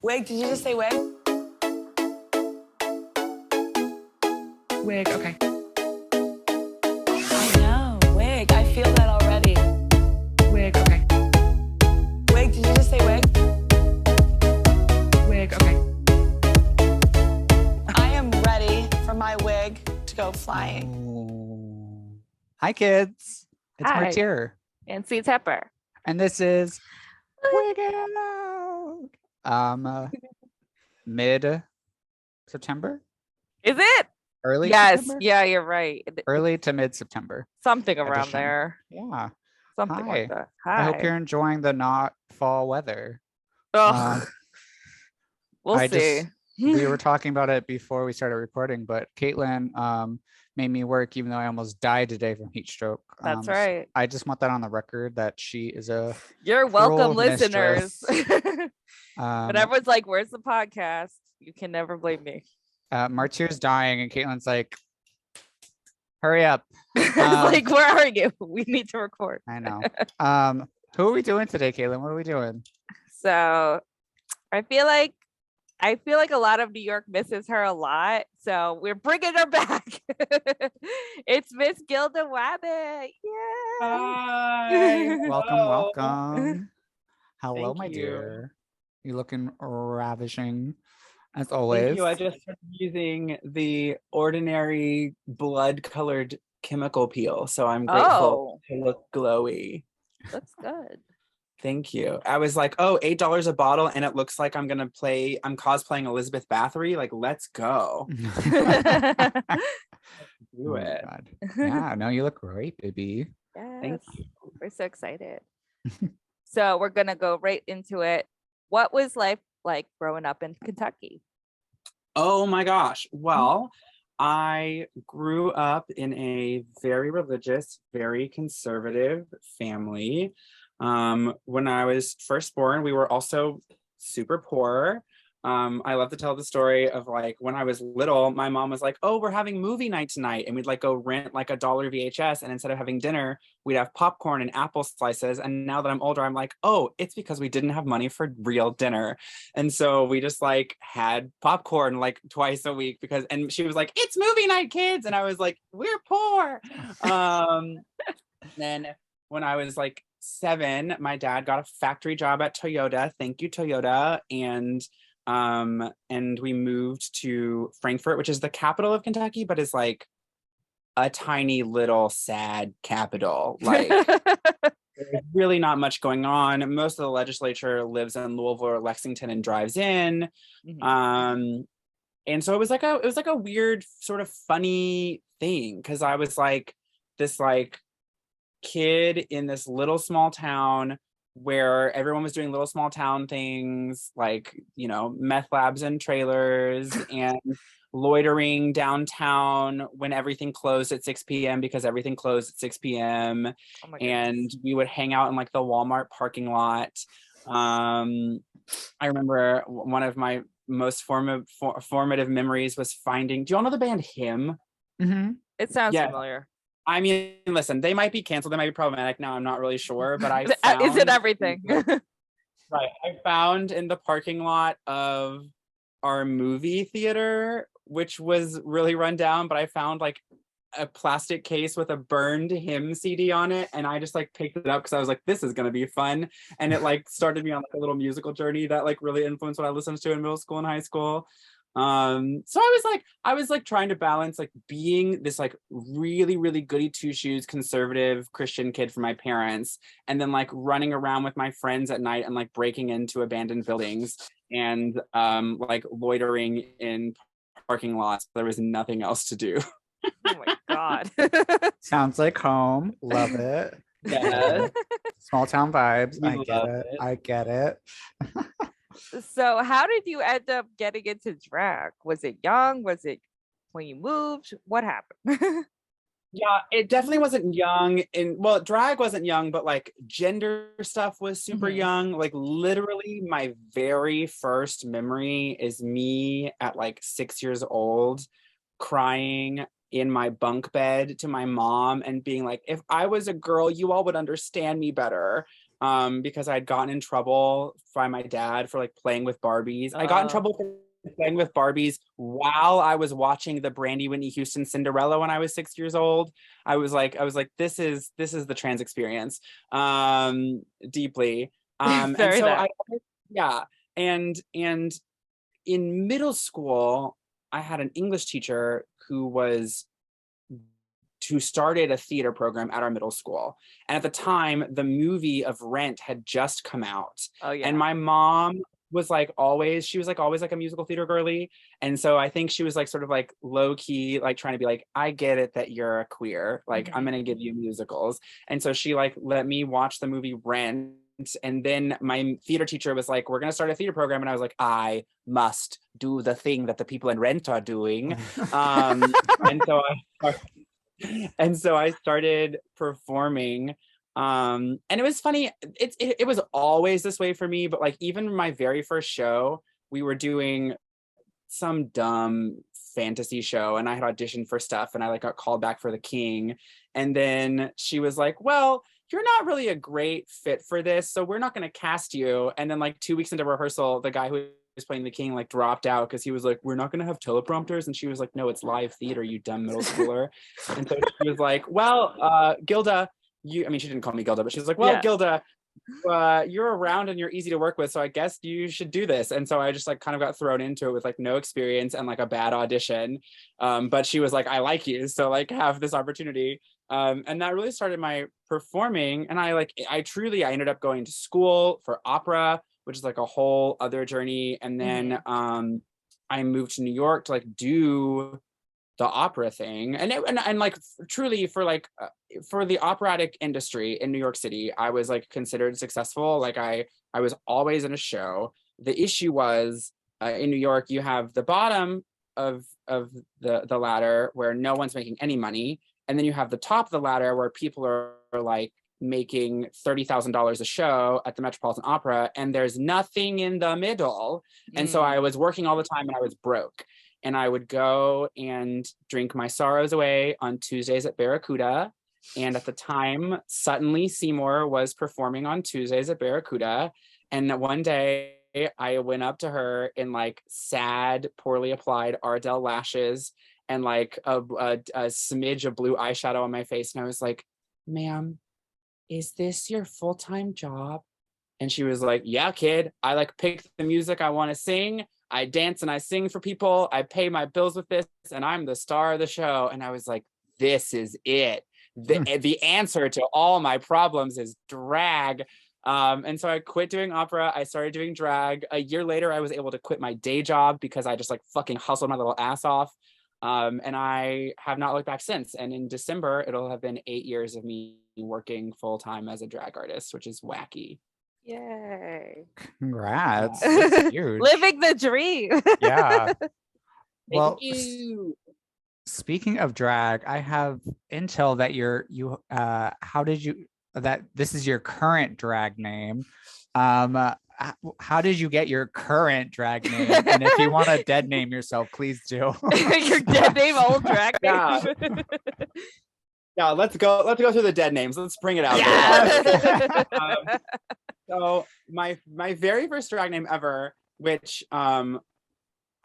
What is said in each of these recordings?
Wig, did you just say wig? Wig, okay. I know, wig. I feel that already. Wig, okay. Wig, did you just say wig? Wig, okay. I am ready for my wig to go flying. Oh. Hi, kids. It's Hi. Martyr. And Cate Pepper. And this is Wigging Out. Mid-September? Is it? Early Yes. September? Yeah, you're right. Early to mid-September. Something around edition. there. Yeah. Something Hi. like that. Hi. I hope you're enjoying the not fall weather. Ugh. We'll see. We were talking about it before we started recording, but Caitlin made me work even though I almost died today from heat stroke. That's right. I just want that on the record that she is a You're welcome, cruel listeners. mistress. But everyone's like, where's the podcast? You can never blame me. Martyr's dying and Caitlin's like, hurry up. It's like, where are you? We need to record. I know. Who are we doing today, Caitlin? What are we doing? So I feel like a lot of New York misses her a lot. So we're bringing her back. It's Miss Gilda Wabbit. Yay! Hi. Welcome. Hello, Thank my you. dear. You're looking ravishing as always. Thank you. I just started using the ordinary blood-colored chemical peel, so I'm grateful to look glowy. That's good. Thank you. I was like, oh, $8 a bottle, and it looks like I'm cosplaying Elizabeth Bathory. Like, let's go. Do Oh my it. God. Yeah, no, you look great, baby. Thank Yes. you. We're so excited. So we're gonna go right into it. What was life like growing up in Kentucky? Oh my gosh. Well, I grew up in a very religious, very conservative family. When I was first born, we were also super poor. I love to tell the story of like when I was little, my mom was like, oh, we're having movie night tonight. And we'd like go rent like $1 VHS. And instead of having dinner, we'd have popcorn and apple slices. And now that I'm older, I'm like, oh, it's because we didn't have money for real dinner. And so we just like had popcorn like twice a week and she was like, it's movie night, kids. And I was like, we're poor. Then when I was like 7, my dad got a factory job at Toyota. Thank you, Toyota. And we moved to Frankfort, which is the capital of Kentucky, but is like a tiny little sad capital. Like there's really not much going on. Most of the legislature lives in Louisville or Lexington and drives in. Mhm. And so it was like a weird sort of funny thing because I was like this like kid in this little small town where everyone was doing little small town things like, you know, meth labs and trailers and loitering downtown when everything closed at 6 p.m. because everything closed at 6 p.m. Oh my And goodness. we would hang out in like the Walmart parking lot. I remember one of my most formative memories was finding, do you all know the band Him? Mm-hmm. It sounds Yeah. familiar. I mean, listen, they might be canceled. They might be problematic now. I'm not really sure, but I Is found, it everything? right. I found in the parking lot of our movie theater, which was really run down, but I found like a plastic case with a burned Him CD on it. And I just like picked it up because I was like, this is going to be fun. And it like started me on like a little musical journey that like really influenced what I listened to in middle school and high school. So I was like trying to balance like being this like really, really goody two shoes conservative Christian kid for my parents and then like running around with my friends at night and like breaking into abandoned buildings and like loitering in parking lots. There was nothing else to do. Oh my God. Sounds like home. Love it. Yeah. Small town vibes. We I get love it. it. I get it. So how did you end up getting into drag? Was it young? Was it when you moved? What happened? Yeah, it definitely wasn't young. Well, drag wasn't young, but like gender stuff was super Mhm. young. Like literally my very first memory is me at like 6 years old crying in my bunk bed to my mom and being like, if I was a girl, you all would understand me better. because I'd gotten in trouble by my dad for like playing with Barbies. I got in trouble for playing with Barbies while I was watching the Brandy Whitney Houston Cinderella when I was 6 years old. I was like, this is the trans experience, deeply. And so and in middle school, I had an English teacher who started a theater program at our middle school. And at the time, the movie of Rent had just come out. Oh yeah. And my mom was always like a musical theater girly. And so I think she was like sort of like low key, like trying to be like, I get it that you're a queer, like I'm gonna give you musicals. And so she like let me watch the movie Rent. And then my theater teacher was like, we're gonna start a theater program. And I was like, I must do the thing that the people in Rent are doing. And so I started performing. And it was funny. It was always this way for me, but like even my very first show, we were doing some dumb fantasy show and I had auditioned for stuff and I like got called back for the king. And then she was like, well, you're not really a great fit for this, so we're not going to cast you. And then like 2 weeks into rehearsal, the guy who was playing the king like dropped out because he was like, we're not going to have teleprompters. And she was like, no, it's live theater, you dumb middle schooler. And so she was like, well, Gilda, she didn't call me Gilda, but she was like, well, Gilda, you're around and you're easy to work with, so I guess you should do this. And so I just like kind of got thrown into it with like no experience and like a bad audition. But she was like, I like you, so like have this opportunity. And that really started my performing. And I ended up going to school for opera, which is like a whole other journey. And then I moved to New York to like do the opera thing. And like truly for the operatic industry in New York City, I was like considered successful. Like I was always in a show. The issue was in New York, you have the bottom of the ladder where no one's making any money. And then you have the top of the ladder where people are like making $30,000 a show at the Metropolitan Opera, and there's nothing in the middle. And so I was working all the time and I was broke. And I would go and drink my sorrows away on Tuesdays at Barracuda. And at the time, Suddenly Seymour was performing on Tuesdays at Barracuda. And one day I went up to her in like sad, poorly applied Ardell lashes and like a smidge of blue eyeshadow on my face. And I was like, ma'am, is this your full-time job? And she was like, yeah, kid, I like pick the music I want to sing. I dance and I sing for people. I pay my bills with this and I'm the star of the show. And I was like, this is it. The answer to all my problems is drag. And so I quit doing opera. I started doing drag. A year later, I was able to quit my day job because I just like fucking hustled my little ass off. And I have not looked back since. And in December, it'll have been 8 years of me working full time as a drag artist, which is wacky. Yay. Congrats. That's huge. Living the dream. Yeah. Well, Thank you. Speaking of drag, I have intel that that this is your current drag name. How did you get your current drag name? And if you want to dead name yourself, please do. Your dead name, old drag name. Yeah, let's go through the dead names. Let's bring it out. Yeah. So my very first drag name ever, which I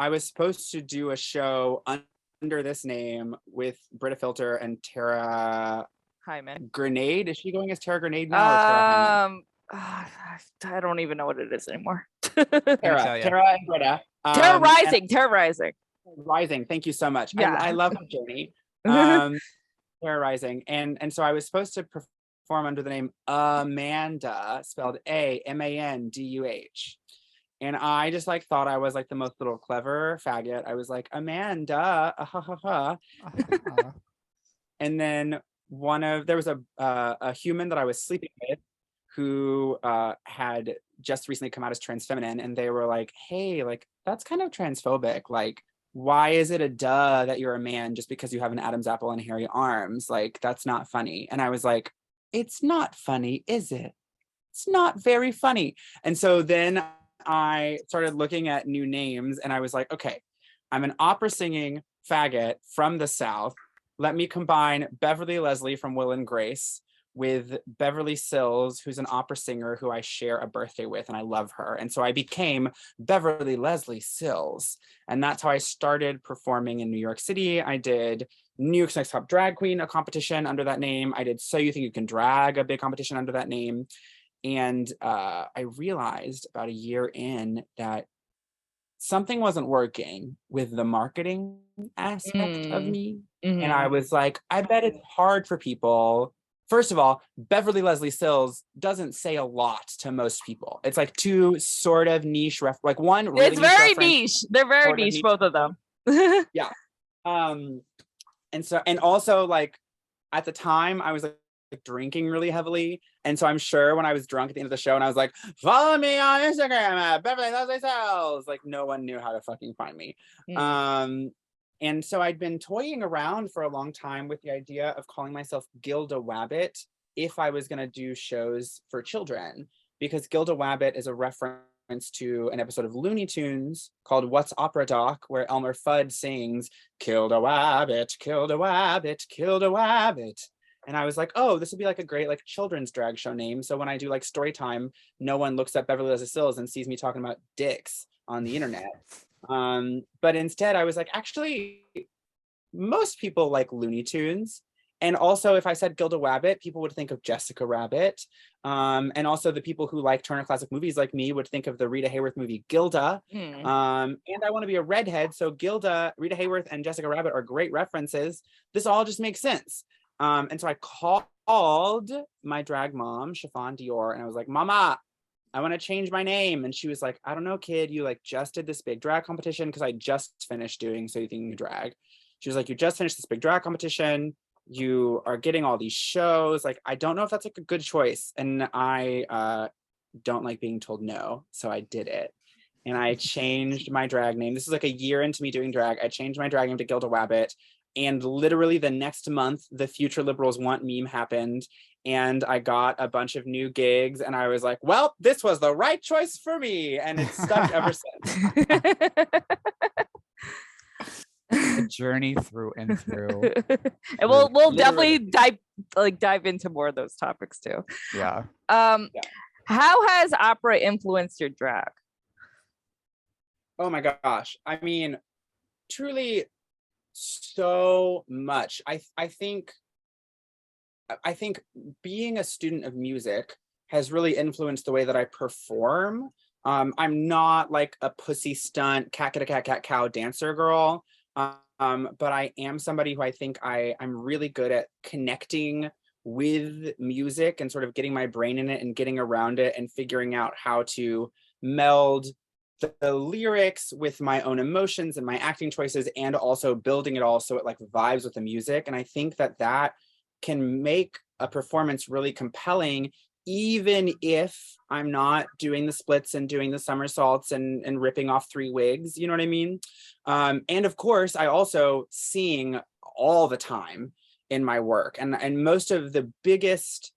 was supposed to do a show under this name with Britta Filter and Tara Hyman. Grenade. Is she going as Tara Grenade now or Tara Hyman? I don't even know what it is anymore. Tara and Britta. Terra Rising. Rising. Thank you so much. Yeah. I love her journey. Terra Rising. And so I was supposed to perform under the name Amanda, spelled AMANDUH. And I just like thought I was like the most little clever faggot. I was like, Amanda, And then there was a human that I was sleeping with who had just recently come out as trans feminine, and they were like, hey, like that's kind of transphobic. Like, why is it a duh that you're a man just because you have an Adam's apple and hairy arms? Like, that's not funny. And I was like, it's not funny, is it? It's not very funny. And so then I started looking at new names and I was like, okay, I'm an opera singing faggot from the South. Let me combine Beverly Leslie from Will and Grace with Beverly Sills, who's an opera singer who I share a birthday with, and I love her. And so I became Beverly Leslie Sills. And that's how I started performing in New York City. I did New York's Next Top Drag Queen, a competition under that name. I did So You Think You Can Drag, a big competition under that name. And I realized about a year in that something wasn't working with the marketing aspect of me. And I was like, I bet it's hard for people. First of all, Beverly Leslie Sills doesn't say a lot to most people. It's like two sort of niche like one really It's very reference, niche. They're very niche, both of them. Yeah. And so, and also like at the time I was like drinking really heavily. And so I'm sure when I was drunk at the end of the show and I was like, follow me on Instagram at Beverly Leslie Sills, like no one knew how to fucking find me. And so I'd been toying around for a long time with the idea of calling myself Gilda Wabbit if I was going to do shows for children, because Gilda Wabbit is a reference to an episode of Looney Tunes called What's Opera Doc, where Elmer Fudd sings, Gilda Wabbit, Gilda Wabbit, Gilda Wabbit. And I was like, oh, this would be like a great like children's drag show name. So when I do like story time, no one looks at Beverly Leslie Sills and sees me talking about dicks on the internet. But instead I was like, actually, most people like Looney Tunes. And also if I said Gilda Wabbit, people would think of Jessica Rabbit. And also the people who like Turner Classic Movies like me would think of the Rita Hayworth movie Gilda. And I want to be a redhead. So Gilda, Rita Hayworth, and Jessica Rabbit are great references. This all just makes sense. And so I called my drag mom, Chiffon Dior, and I was like, Mama, I want to change my name. And she was like, I don't know, kid, you like just did this big drag competition, because I just finished doing So You Think You Can Drag. She was like, you just finished this big drag competition. You are getting all these shows. Like, I don't know if that's like a good choice. And I don't like being told no. So I did it. And I changed my drag name. This is like a year into me doing drag. I changed my drag name to Gilda Wabbit. And literally the next month, the Future Liberals Want meme happened. And I got a bunch of new gigs. And I was like, well, this was the right choice for me. And it's stuck ever since. A journey through and through. And we'll definitely dive into more of those topics too. Yeah. How has opera influenced your drag? Oh my gosh. I mean, truly so much. I think being a student of music has really influenced the way that I perform. I'm not like a pussy stunt cat cow dancer girl. But I am somebody who I think I'm really good at connecting with music and sort of getting my brain in it and getting around it and figuring out how to meld the lyrics with my own emotions and my acting choices, and also building it all so it like vibes with the music. And I think that can make a performance really compelling, even if I'm not doing the splits and doing the somersaults and ripping off 3 wigs, you know what I mean? And of course, I also sing all the time in my work. And most of the biggest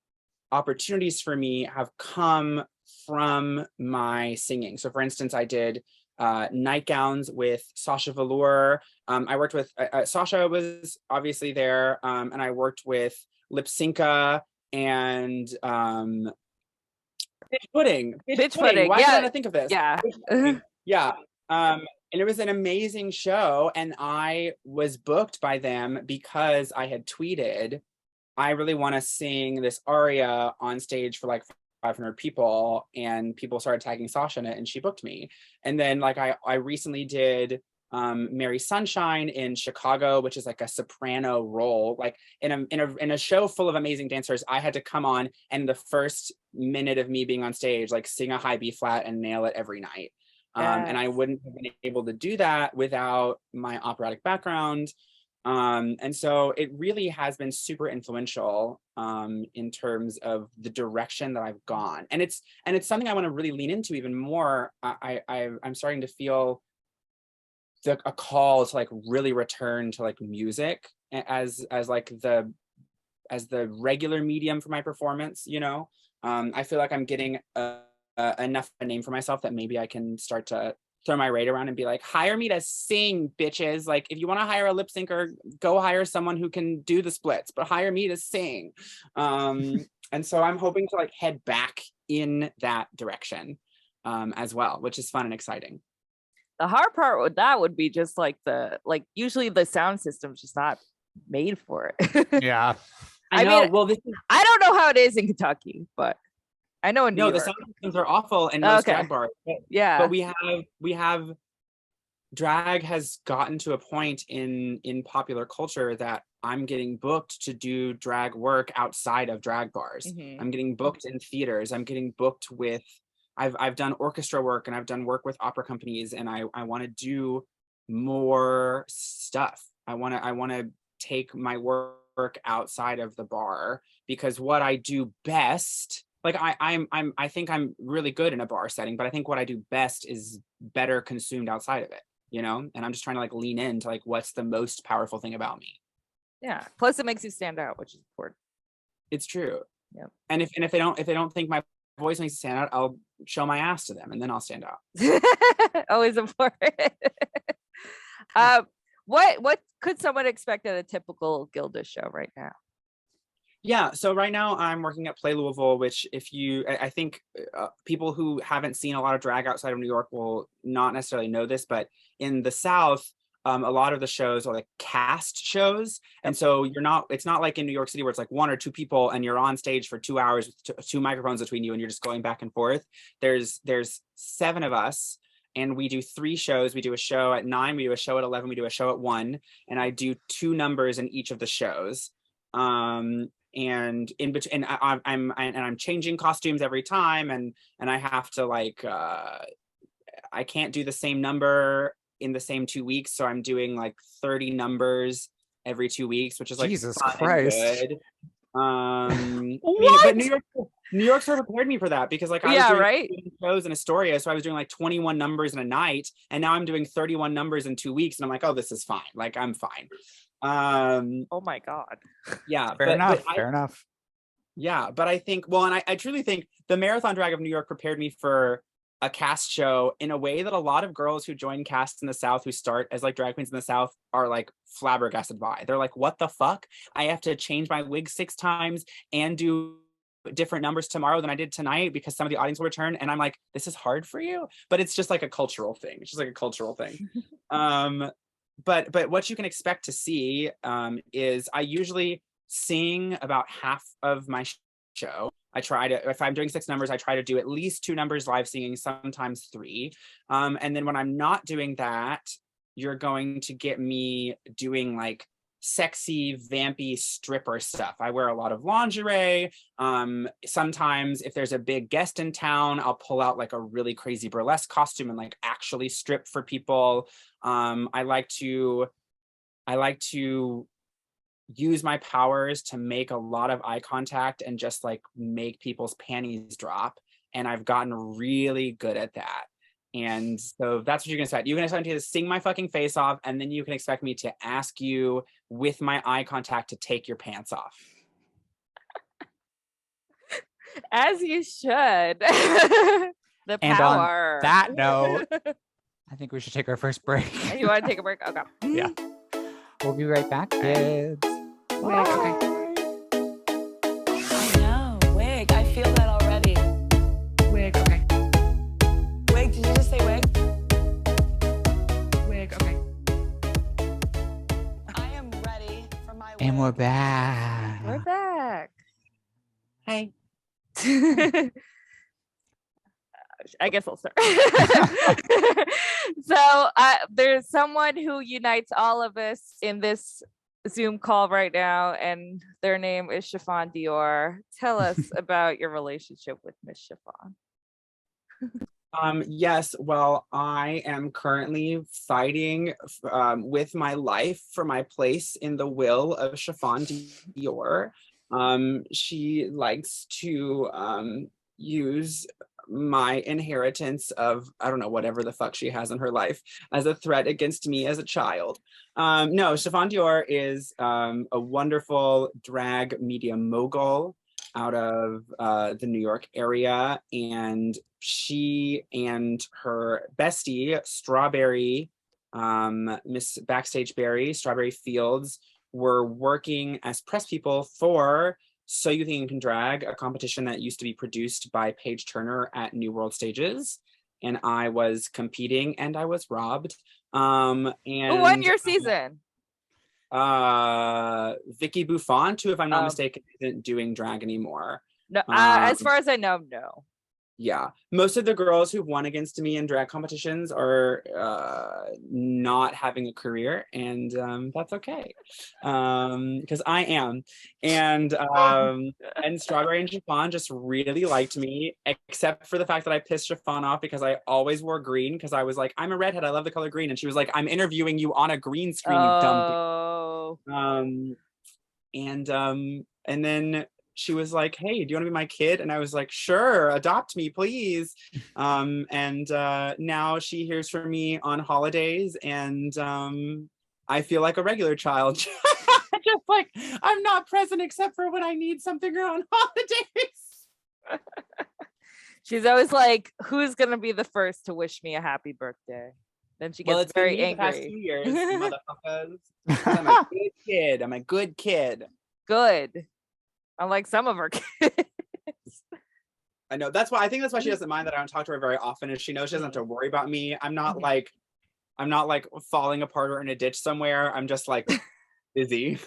opportunities for me have come from my singing. So for instance, I did nightgowns with Sasha Velour. I worked with, Sasha was obviously there, and I worked with Lipsinka and Pitch Pudding. Pitch Pudding. Why Yeah. didn't I think of this? Yeah. Yeah. And it was an amazing show. And I was booked by them because I had tweeted, I really want to sing this aria on stage for like 500 people. And people started tagging Sasha in it, and she booked me. And then like I recently did Mary Sunshine in Chicago, which is like a soprano role. Like in a show full of amazing dancers, I had to come on and the first minute of me being on stage, like sing a high B flat and nail it every night. And I wouldn't have been able to do that without my operatic background. And so it really has been super influential in terms of the direction that I've gone. And it's something I want to really lean into even more. I'm starting to feel a call to like really return to like music as the regular medium for my performance, you know. I feel like I'm getting enough of a name for myself that maybe I can start to throw my rate around and be like, hire me to sing, bitches. Like, if you want to hire a lip syncer, go hire someone who can do the splits, but hire me to sing. And so I'm hoping to like head back in that direction as well, which is fun and exciting. The hard part with that would be just like usually the sound system's just not made for it. Yeah. I know. mean, Well, this is, I don't know how it is in Kentucky, but I know in New no, York. the sound systems are awful in most drag bars. Yeah. But we have drag has gotten to a point in popular culture that I'm getting booked to do drag work outside of drag bars. Mhm. I'm getting booked in theaters. I'm getting booked with, I've done orchestra work and I've done work with opera companies, and I want to do more stuff. I want to take my work outside of the bar, because what I do best, like I think I'm really good in a bar setting, but I think what I do best is better consumed outside of it, you know? And I'm just trying to like lean into like, what's the most powerful thing about me? Yeah. Plus it makes you stand out, which is important. It's true. Yeah. And if they don't think my voice makes me stand out, I'll show my ass to them and then I'll stand out. Always important. What could someone expect at a typical Gilda show right now? Yeah, so right now I'm working at Play Louisville, which I think people who haven't seen a lot of drag outside of New York will not necessarily know this, but in the South, a lot of the shows are like cast shows. And so it's not like in New York City where it's like one or two people and you're on stage for 2 hours with two microphones between you and you're just going back and forth. There's 7 of us. And we do 3 shows. We do a show at 9, we do a show at 11, we do a show at 1, and I do 2 numbers in each of the shows. And in between, I'm changing costumes every time, and I have to like I can't do the same number in the same 2 weeks, so I'm doing like 30 numbers every 2 weeks, which is like Jesus fun and Christ. good. I mean, What? but New York sort of prepared me for that, because like I was doing right. shows in Astoria, so I was doing like 21 numbers in a night, and now I'm doing 31 numbers in 2 weeks, and I'm like, oh, this is fine. Like, I'm fine. Oh my God. Yeah, Fair enough. Yeah, but I think, well, and I truly think the Marathon Drag of New York prepared me for a cast show in a way that a lot of girls who join casts in the South, who start as like drag queens in the South, are like flabbergasted by. They're like, what the fuck? I have to change my wig 6 times and do different numbers tomorrow than I did tonight because some of the audience will return. And I'm like, this is hard for you? But it's just like a cultural thing. It's just like a cultural thing. But what you can expect to see is I usually sing about half of my show. I try to, if I'm doing 6 numbers, I try to do at least 2 numbers live singing, sometimes 3. And then when I'm not doing that, you're going to get me doing like sexy, vampy stripper stuff. I wear a lot of lingerie. Sometimes if there's a big guest in town, I'll pull out like a really crazy burlesque costume and like actually strip for people. I like to use my powers to make a lot of eye contact and just like make people's panties drop. And I've gotten really good at that. And so that's what you can expect. You can expect me to sing my fucking face off, and then you can expect me to ask you with my eye contact to take your pants off. As you should. The And power. on that note, I think we should take our first break. You want to take a break? Okay. Yeah. We'll be right back, kids. Bye. I know. Wig. I feel that already. Wig, okay. Wig. Did you just say wig? Wig, okay. I am ready for my wig. And we're back. We're back. Hey. I guess I'll start. So there's someone who unites all of us in this Zoom call right now, and their name is Chiffon Dior. Tell us about your relationship with Miss Chiffon. Yes, well, I am currently fighting with my life for my place in the will of Chiffon Dior. She likes to use my inheritance of, I don't know, whatever the fuck she has in her life as a threat against me as a child. No, Chiffon Dior is a wonderful drag media mogul. out of the New York area, and she and her bestie, Strawberry, Miss Backstage Berry, Strawberry Fields, were working as press people for So You Think You Can Drag, a competition that used to be produced by Paige Turner at New World Stages. And I was competing and I was robbed. And Who won your season? Vicky Buffon, who, if I'm not mistaken, isn't doing drag anymore. No, as far as I know, no. Yeah, most of the girls who've won against me in drag competitions are not having a career, and that's okay, because I am. And Strawberry and Chiffon just really liked me, except for the fact that I pissed Chiffon off because I always wore green, because I was like, I'm a redhead, I love the color green, and she was like, I'm interviewing you on a green screen, you dumb bitch. And then she was like, hey, do you want to be my kid? And I was like, sure, adopt me, please. And now she hears from me on holidays, and I feel like a regular child. Just like, I'm not present except for when I need something or on holidays. She's always like, who's going to be the first to wish me a happy birthday? Then she gets very angry. The past 2 years, motherfuckers. I'm a good kid. I'm a good kid. Good. Unlike some of her kids. I know. I think that's why she doesn't mind that I don't talk to her very often, is she knows she doesn't have to worry about me. I'm not like falling apart or in a ditch somewhere. I'm just like busy.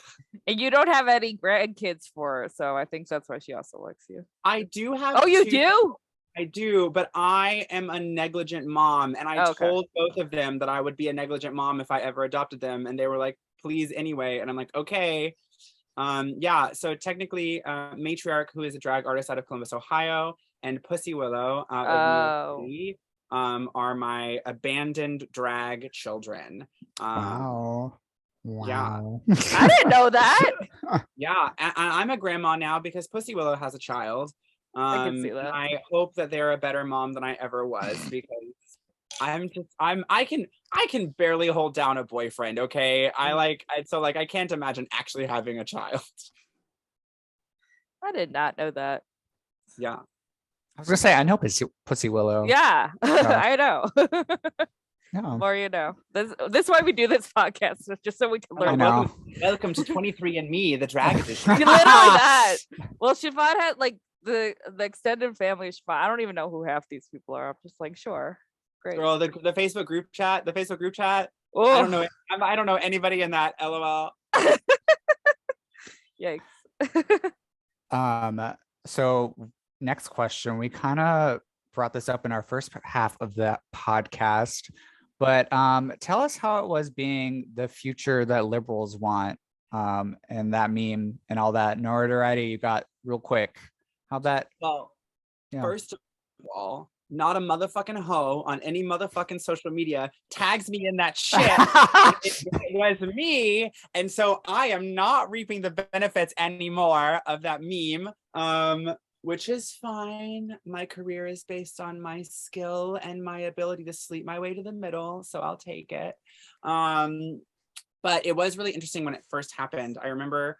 And you don't have any grandkids for her, so I think that's why she also likes you. I do have. Oh, you do? I do, but I am a negligent mom, and I told both of them that I would be a negligent mom if I ever adopted them, and they were like, please anyway. And I'm like, okay. Yeah, so technically Matriarch, who is a drag artist out of Columbus, Ohio, and Pussy Willow out of New York City, are my abandoned drag children. Wow. Yeah. I didn't know that. Yeah, I'm a grandma now because Pussy Willow has a child. I can see that. I hope that they're a better mom than I ever was, because I can barely hold down a boyfriend, okay? I can't imagine actually having a child. I did not know that. Yeah. I was gonna say, I know Pussy Willow. Yeah, I know. Yeah. More you know. This is why we do this podcast, just so we can learn. Welcome to 23andMe, the drag edition. Literally that. Well, Chiffon had like the extended family of Chiffon. I don't even know who half these people are. I'm just like, sure. Great. Girl, the Facebook group chat. Oh. I don't know anybody in that. LOL. Yikes. So next question. We kind of brought this up in our first half of the podcast, but tell us how it was being the future that liberals want, and that meme and all that notoriety you got real quick. How'd that? Well, first of all, not a motherfucking hoe on any motherfucking social media tags me in that shit. It was me, and so I am not reaping the benefits anymore of that meme, which is fine. My career is based on my skill and my ability to sleep my way to the middle, so I'll take it. But it was really interesting when it first happened. I remember,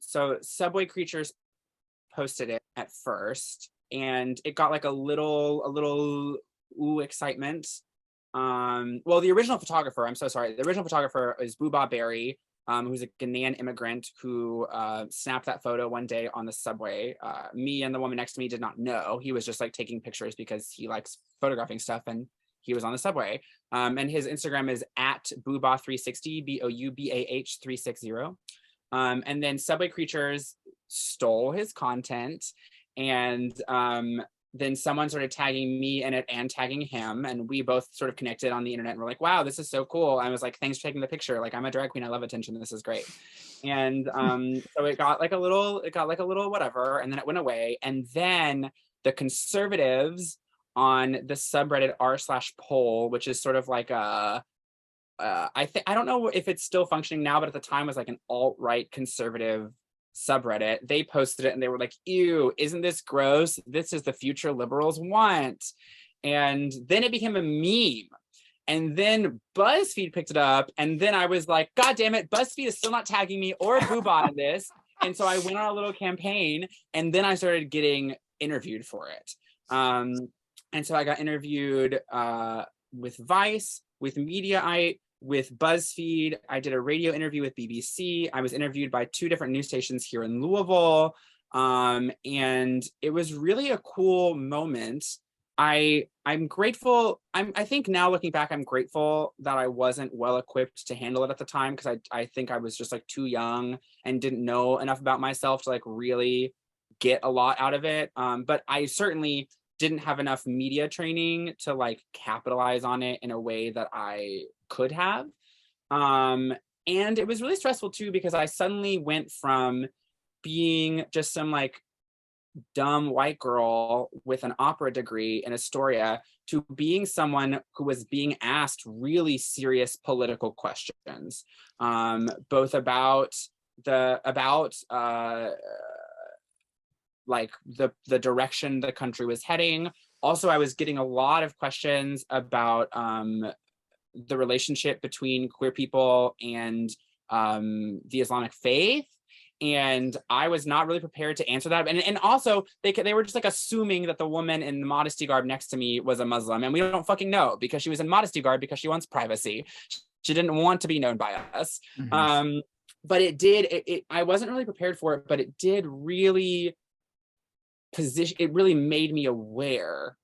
so Subway Creatures posted it at first, and it got like a little excitement. Well, the original photographer, I'm so sorry. The original photographer is Booba Berry, who's a Ghanaian immigrant who snapped that photo one day on the subway. Me and the woman next to me did not know. He was just like taking pictures because he likes photographing stuff, and he was on the subway. And his Instagram is at Boobah360, Boubah 360. And then Subway Creatures stole his content, and then someone started tagging me in it and tagging him, and we both sort of connected on the internet, and we're like, wow, this is so cool. I was like, thanks for taking the picture. Like, I'm a drag queen, I love attention, this is great. And so it got like a little whatever, and then it went away. And then the conservatives on the subreddit r/poll, which is sort of like a I don't know if it's still functioning now, but at the time was like an alt-right conservative subreddit. They posted it and they were like, ew, isn't this gross? This is the future liberals want. And then it became a meme. And then BuzzFeed picked it up. And then I was like, God damn it, BuzzFeed is still not tagging me or Booba in this. And so I went on a little campaign, and then I started getting interviewed for it. And so I got interviewed with Vice, with Mediaite, with BuzzFeed. I did a radio interview with BBC. I was interviewed by 2 different news stations here in Louisville. And it was really a cool moment. I'm grateful. I think now looking back, I'm grateful that I wasn't well equipped to handle it at the time, because I think I was just like too young and didn't know enough about myself to like really get a lot out of it. But I certainly didn't have enough media training to like capitalize on it in a way that I could have. And it was really stressful too, because I suddenly went from being just some like dumb white girl with an opera degree in Astoria to being someone who was being asked really serious political questions, both about like the direction the country was heading. Also, I was getting a lot of questions about the relationship between queer people and the Islamic faith. And I was not really prepared to answer that. And also they were just like assuming that the woman in the modesty garb next to me was a Muslim. And we don't fucking know, because she was in modesty garb because she wants privacy. She didn't want to be known by us. Mm-hmm. But I wasn't really prepared for it, but it did really it really made me aware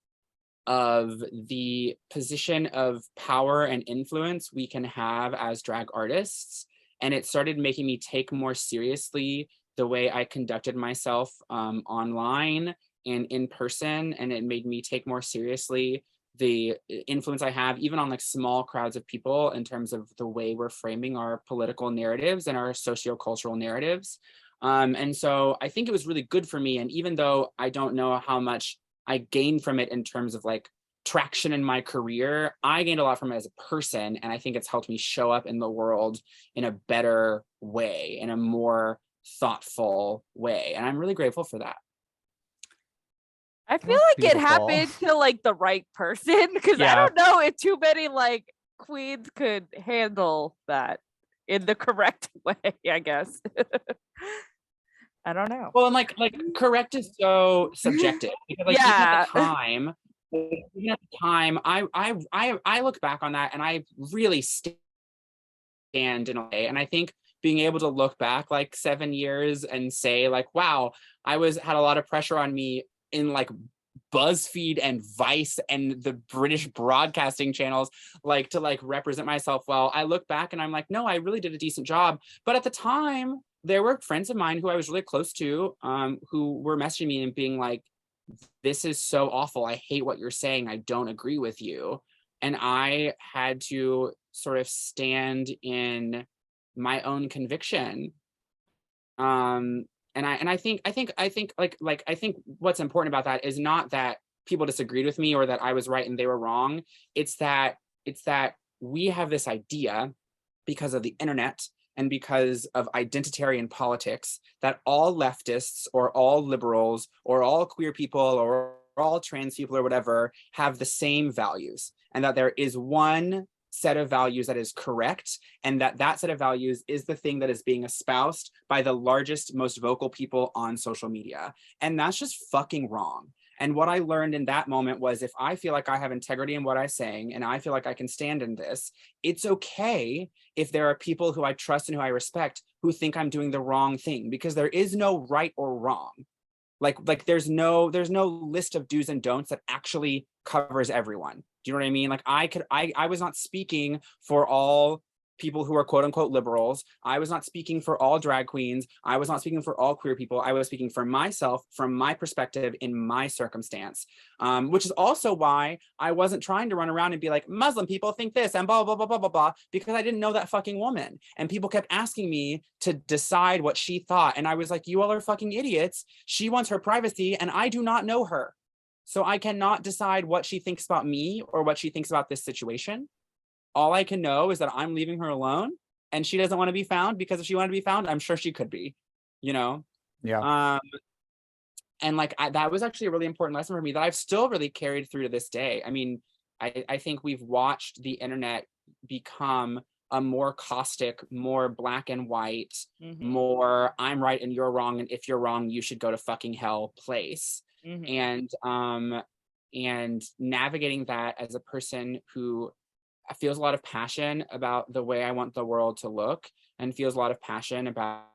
of the position of power and influence we can have as drag artists. And it started making me take more seriously the way I conducted myself online and in person. And it made me take more seriously the influence I have, even on like small crowds of people, in terms of the way we're framing our political narratives and our sociocultural narratives. And so I think it was really good for me. And even though I don't know how much I gained from it in terms of like traction in my career, I gained a lot from it as a person. And I think it's helped me show up in the world in a better way, in a more thoughtful way. And I'm really grateful for that. I feel like it happened to like the right person, because I don't know if too many like queens could handle that in the correct way, I guess. I don't know. Well, and like correct is so subjective, because like even at the time, I look back on that and I really stand in a way. And I think being able to look back like 7 years and say like, wow, had a lot of pressure on me in like BuzzFeed and Vice and the British broadcasting channels, like to like represent myself well. I look back and I'm like, no, I really did a decent job. But at the time, there were friends of mine who I was really close to, who were messaging me and being like, this is so awful. I hate what you're saying. I don't agree with you. And I had to sort of stand in my own conviction. And I think what's important about that is not that people disagreed with me or that I was right and they were wrong. It's that we have this idea, because of the internet and because of identitarian politics, that all leftists or all liberals or all queer people or all trans people or whatever have the same values, and that there is one set of values that is correct, and that set of values is the thing that is being espoused by the largest, most vocal people on social media. And that's just fucking wrong. And what I learned in that moment was, if I feel like I have integrity in what I'm saying and I feel like I can stand in this, it's okay if there are people who I trust and who I respect who think I'm doing the wrong thing, because there is no right or wrong. Like there's no list of do's and don'ts that actually covers everyone. Do you know what I mean? Like I was not speaking for all people who are quote unquote liberals. I was not speaking for all drag queens. I was not speaking for all queer people. I was speaking for myself, from my perspective, in my circumstance, which is also why I wasn't trying to run around and be like, Muslim people think this and blah, blah, blah, blah, blah, blah, because I didn't know that fucking woman. And people kept asking me to decide what she thought. And I was like, you all are fucking idiots. She wants her privacy and I do not know her. So I cannot decide what she thinks about me or what she thinks about this situation. All I can know is that I'm leaving her alone, and she doesn't want to be found, because if she wanted to be found, I'm sure she could be, you know? Yeah. And like, that was actually a really important lesson for me that I've still really carried through to this day. I mean, I think we've watched the internet become a more caustic, more black and white, Mhm. more I'm right and you're wrong, and if you're wrong, you should go to fucking hell place. Mhm. And navigating that as a person who feels a lot of passion about the way I want the world to look, and feels a lot of passion about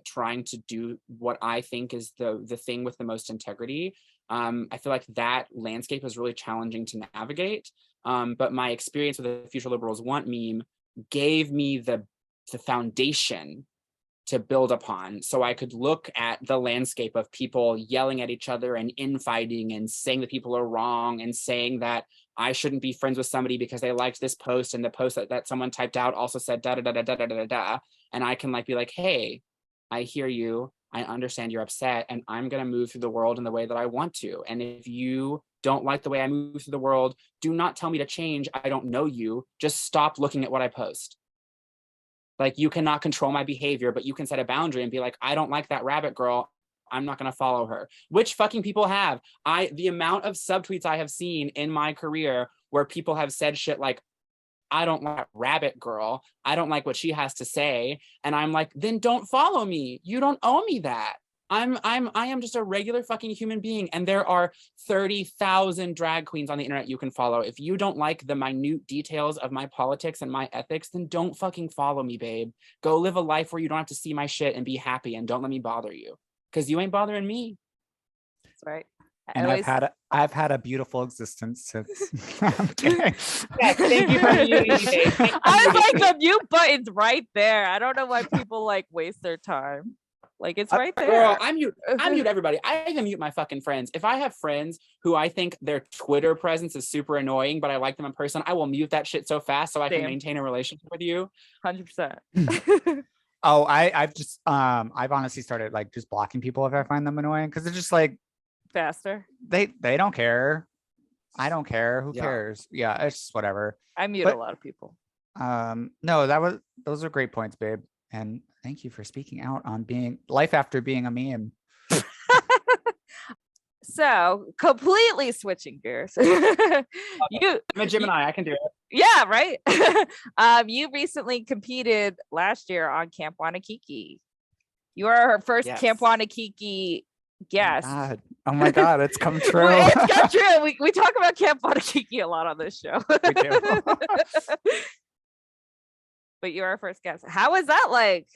trying to do what I think is the thing with the most integrity. I feel like that landscape is really challenging to navigate. But my experience with the Future Liberals Want meme gave me the foundation to build upon, so I could look at the landscape of people yelling at each other and infighting and saying that people are wrong and saying that I shouldn't be friends with somebody because they liked this post, and the post that someone typed out also said da da da da da da da da. And I can like be like, hey, I hear you, I understand you're upset, and I'm gonna move through the world in the way that I want to. And if you don't like the way I move through the world, do not tell me to change. I don't know you. Just stop looking at what I post. Like, you cannot control my behavior, but you can set a boundary and be like, I don't like that rabbit girl, I'm not gonna follow her. Which fucking people have. The amount of subtweets I have seen in my career where people have said shit like, I don't like rabbit girl, I don't like what she has to say. And I'm like, then don't follow me. You don't owe me that. I am just a regular fucking human being, and there are 30,000 drag queens on the internet you can follow. If you don't like the minute details of my politics and my ethics, then don't fucking follow me, babe. Go live a life where you don't have to see my shit and be happy, and don't let me bother you, because you ain't bothering me. That's right. And I've had a beautiful existence since. I'm kidding. Yes, thank you for muting me, babe. I was like, the mute button's right there. I don't know why people like waste their time. Like, it's right there. Girl, I mute everybody. I even mute my fucking friends. If I have friends who I think their Twitter presence is super annoying, but I like them in person, I will mute that shit so fast so I can maintain a relationship with you. 100%. Oh, I've honestly started like just blocking people if I find them annoying, because they're just like Faster. they don't care. I don't care. Who cares? Yeah, it's just whatever. I mute a lot of people. No, those are great points, babe. And thank you for speaking out on being life after being a meme. So, completely switching gears. I'm a Gemini, I can do it. Yeah, right. You recently competed last year on Camp Wannakiki. You are her first Camp Wannakiki guest. Oh my God, it's come true. It's come true. We talk about Camp Wannakiki a lot on this show. We do. But you're our first guest. How was that like?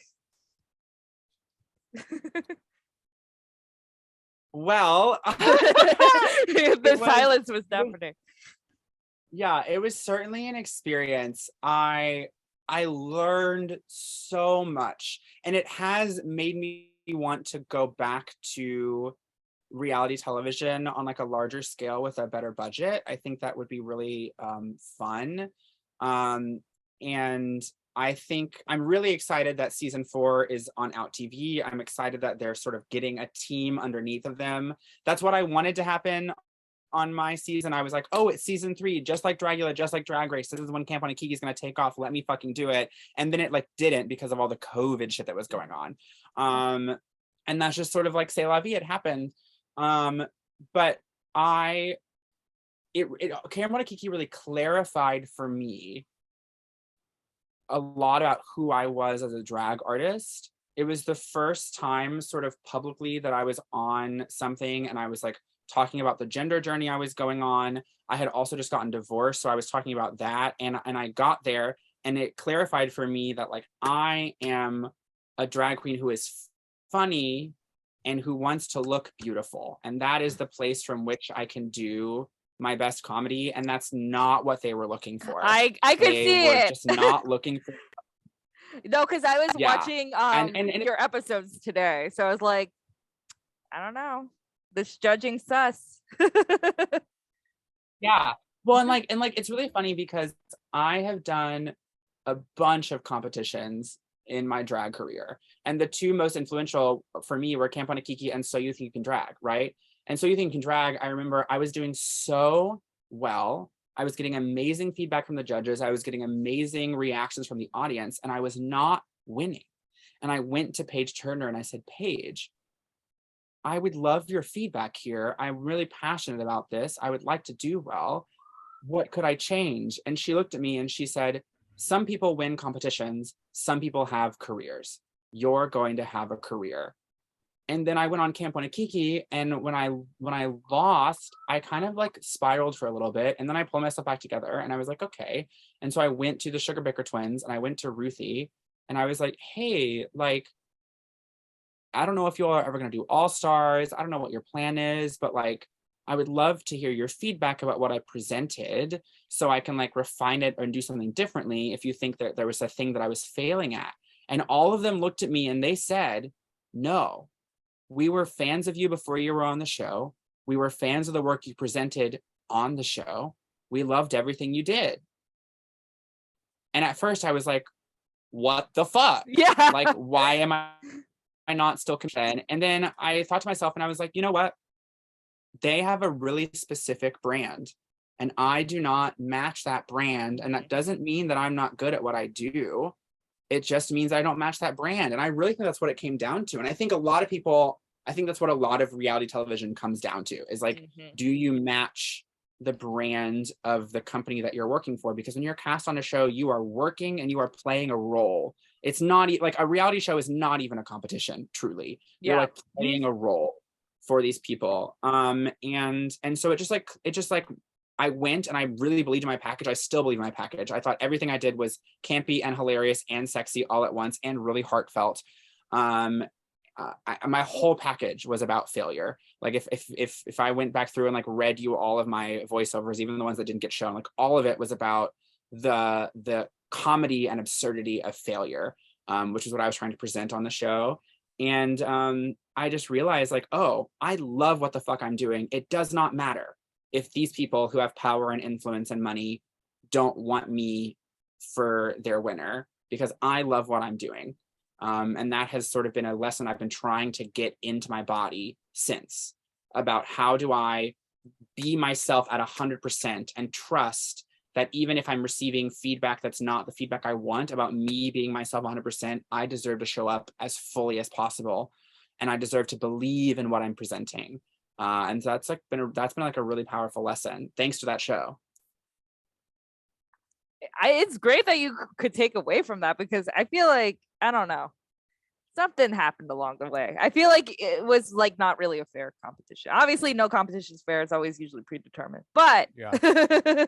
Well, the silence was deafening. Yeah, it was certainly an experience. I learned so much, and it has made me want to go back to reality television on like a larger scale with a better budget. I think that would be really fun. And I think I'm really excited that season 4 is on Out TV. I'm excited that they're sort of getting a team underneath of them. That's what I wanted to happen on my season. I was like, oh, it's season 3, just like Dragula, just like Drag Race. This is when Camp Wannakiki is going to take off. Let me fucking do it. And then it like didn't, because of all the COVID shit that was going on. And that's just sort of like, c'est la vie, it happened. But Camp Wannakiki really clarified for me a lot about who I was as a drag artist. It was the first time sort of publicly that I was on something and I was like talking about the gender journey I was going on. I had also just gotten divorced, so I was talking about that, and I got there and it clarified for me that like I am a drag queen who is funny and who wants to look beautiful, and that is the place from which I can do my best comedy, and that's not what they were looking for. I could see it. Just not looking for. No, because I was watching your episodes today, so I was like, I don't know, this judging sus. Yeah, well, and like it's really funny because I have done a bunch of competitions in my drag career, and the two most influential for me were Camp Wannakiki and So You Think You Can Drag, right? And So You Think You Can Drag, I remember I was doing so well. I was getting amazing feedback from the judges. I was getting amazing reactions from the audience, and I was not winning. And I went to Paige Turner and I said, Paige, I would love your feedback here. I'm really passionate about this. I would like to do well. What could I change? And she looked at me and she said, some people win competitions, some people have careers. You're going to have a career. And then I went on Camp Wannakiki, and when I lost, I kind of like spiraled for a little bit, and then I pulled myself back together, and I was like, okay. And so I went to the Sugar Baker twins, and I went to Ruthie, and I was like, hey, like, I don't know if you all are ever going to do All Stars. I don't know what your plan is, but like, I would love to hear your feedback about what I presented so I can like refine it and do something differently if you think that there was a thing that I was failing at. And all of them looked at me and they said, no, we were fans of you before you were on the show. We were fans of the work you presented on the show. We loved everything you did. And at first I was like, what the fuck? Yeah. Like, why am I not still committed? And then I thought to myself and I was like, you know what? They have a really specific brand and I do not match that brand. And that doesn't mean that I'm not good at what I do. It just means I don't match that brand. And I really think that's what it came down to. And I think a lot of people, I think that's what a lot of reality television comes down to is like, do you match the brand of the company that you're working for? Because when you're cast on a show, you are working and you are playing a role. It's not like a reality show is not even a competition, truly. You're like playing a role for these people. And so it just like I went and I really believed in my package. I still believe in my package. I thought everything I did was campy and hilarious and sexy all at once and really heartfelt. My whole package was about failure. Like if I went back through and like read you all of my voiceovers, even the ones that didn't get shown, like all of it was about the comedy and absurdity of failure, which is what I was trying to present on the show. And I just realized like, oh, I love what the fuck I'm doing. It does not matter if these people who have power and influence and money don't want me for their winner, because I love what I'm doing. And that has sort of been a lesson I've been trying to get into my body since, about how do I be myself at 100% and trust that even if I'm receiving feedback that's not the feedback I want about me being myself 100%, I deserve to show up as fully as possible. And I deserve to believe in what I'm presenting. And so that's been like a really powerful lesson, thanks to that show. It's great that you could take away from that, because I feel like, I don't know, something happened along the way. I feel like it was like not really a fair competition. Obviously, no competition is fair. It's always usually predetermined. But yeah.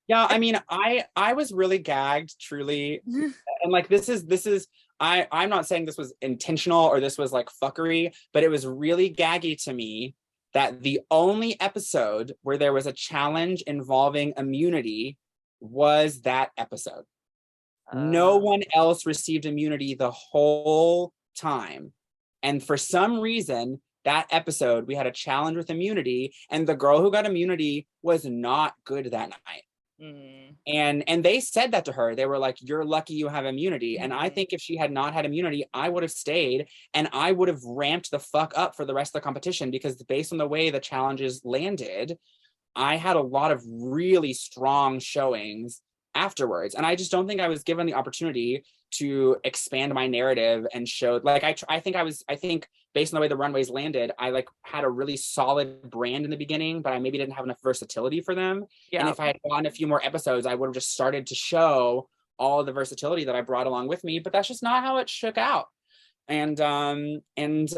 Yeah, I mean, I was really gagged, truly. And like this is I'm not saying this was intentional or this was like fuckery, but it was really gaggy to me that the only episode where there was a challenge involving immunity was that episode. No one else received immunity the whole time. And for some reason, that episode, we had a challenge with immunity, and the girl who got immunity was not good that night. And they said that to her. They were like, you're lucky you have immunity. And I think if she had not had immunity, I would have stayed and I would have ramped the fuck up for the rest of the competition, because based on the way the challenges landed, I had a lot of really strong showings afterwards. And I just don't think I was given the opportunity to expand my narrative and show, like, I think based on the way the runways landed, I like had a really solid brand in the beginning, but I maybe didn't have enough versatility for them. Yeah. And if I had gotten a few more episodes, I would have just started to show all the versatility that I brought along with me, but that's just not how it shook out. And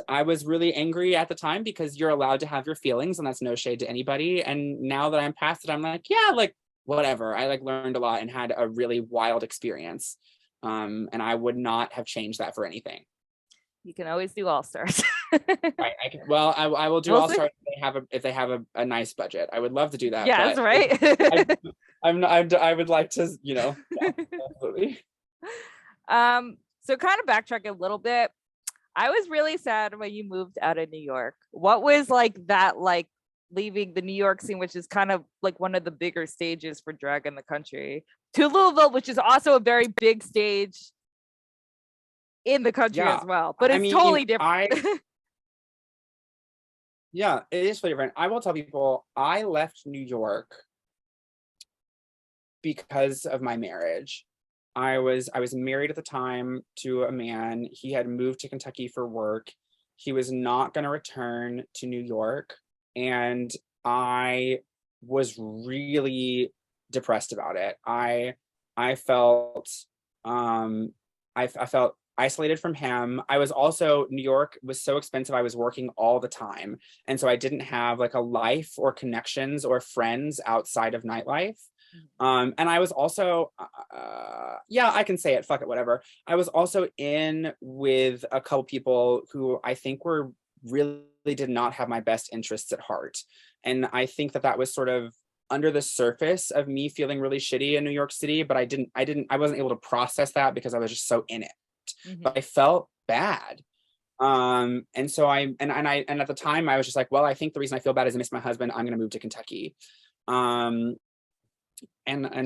I was really angry at the time, because you're allowed to have your feelings and that's no shade to anybody. And now that I'm past it, I'm like, yeah, like whatever. I like learned a lot and had a really wild experience. And I would not have changed that for anything. You can always do All Stars. Right. I will do All Stars if they have a nice budget. I would love to do that. Yeah, that's right. I would like to, yeah, absolutely. So kind of backtrack a little bit. I was really sad when you moved out of New York. What was like that, like leaving the New York scene, which is kind of like one of the bigger stages for drag in the country, to Louisville, which is also a very big stage in the country as well, but it's totally different. Yeah, it is totally different. I will tell people, I left New York because of my marriage. I was married at the time to a man. He had moved to Kentucky for work. He was not going to return to New York, and I was really depressed about it. I I felt I felt isolated from him. I was also, New York was so expensive. I was working all the time. And so I didn't have like a life or connections or friends outside of nightlife. And I was also, yeah, I can say it, fuck it, whatever. I was also in with a couple people who I think were really did not have my best interests at heart. And I think that was sort of under the surface of me feeling really shitty in New York City, but I wasn't able to process that because I was just so in it. But I felt bad. And so and at the time I was just like, well, I think the reason I feel bad is I miss my husband. I'm going to move to Kentucky. And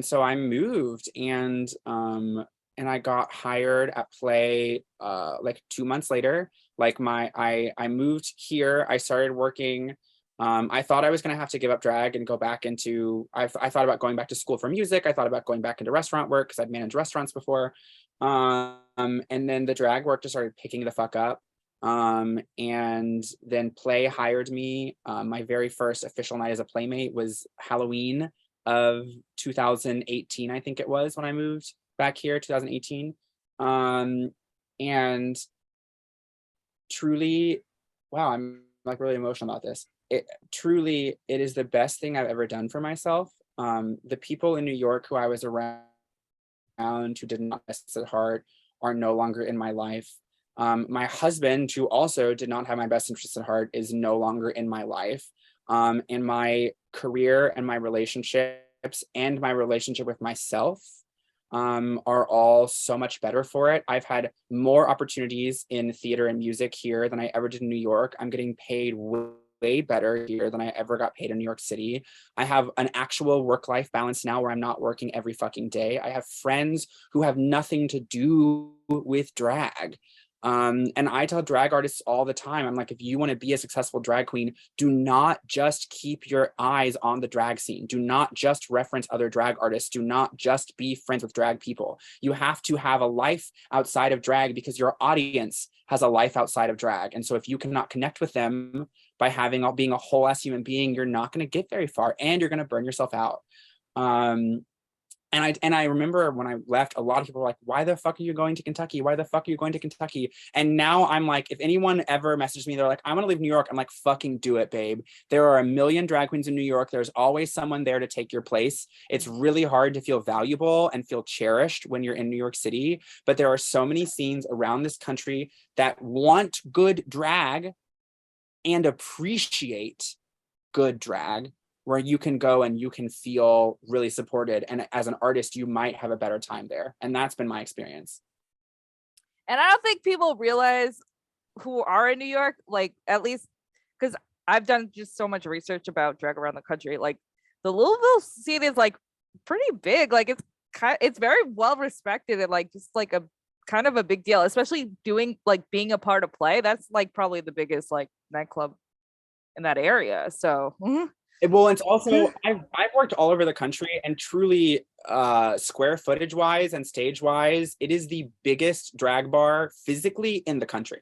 so I moved and I got hired at Play like 2 months later. Like I moved here. I started working. I thought I was going to have to give up drag and go back into, I thought about going back to school for music. I thought about going back into restaurant work because I'd managed restaurants before. And then the drag work just started picking the fuck up. And then Play hired me. My very first official night as a Playmate was Halloween of 2018, I think it was, when I moved back here, 2018. And truly, wow, I'm like really emotional about this. It is the best thing I've ever done for myself. The people in New York who I was around who did not miss at heart are no longer in my life. My husband, who also did not have my best interests at heart, is no longer in my life. And my career and my relationships and my relationship with myself are all so much better for it. I've had more opportunities in theater and music here than I ever did in New York. I'm getting paid way better here than I ever got paid in New York City. I have an actual work-life balance now where I'm not working every fucking day. I have friends who have nothing to do with drag. And I tell drag artists all the time, I'm like, if you want to be a successful drag queen, do not just keep your eyes on the drag scene. Do not just reference other drag artists. Do not just be friends with drag people. You have to have a life outside of drag because your audience has a life outside of drag. And so if you cannot connect with them by being a whole ass human being, you're not going to get very far and you're going to burn yourself out. And I remember when I left, a lot of people were like, why the fuck are you going to Kentucky? Why the fuck are you going to Kentucky? And now I'm like, if anyone ever messages me, they're like, I want to leave New York. I'm like, fucking do it, babe. There are a million drag queens in New York. There's always someone there to take your place. It's really hard to feel valuable and feel cherished when you're in New York City. But there are so many scenes around this country that want good drag and appreciate good drag, where you can go and you can feel really supported. And as an artist, you might have a better time there. And that's been my experience. And I don't think people realize who are in New York, like, at least because I've done just so much research about drag around the country. Like, the Louisville scene is like pretty big. Like, it's very well respected and like just like a kind of a big deal, especially being a part of Play. That's like probably the biggest like nightclub in that area. So well, it's also I've worked all over the country, and truly square footage wise and stage wise, it is the biggest drag bar physically in the country.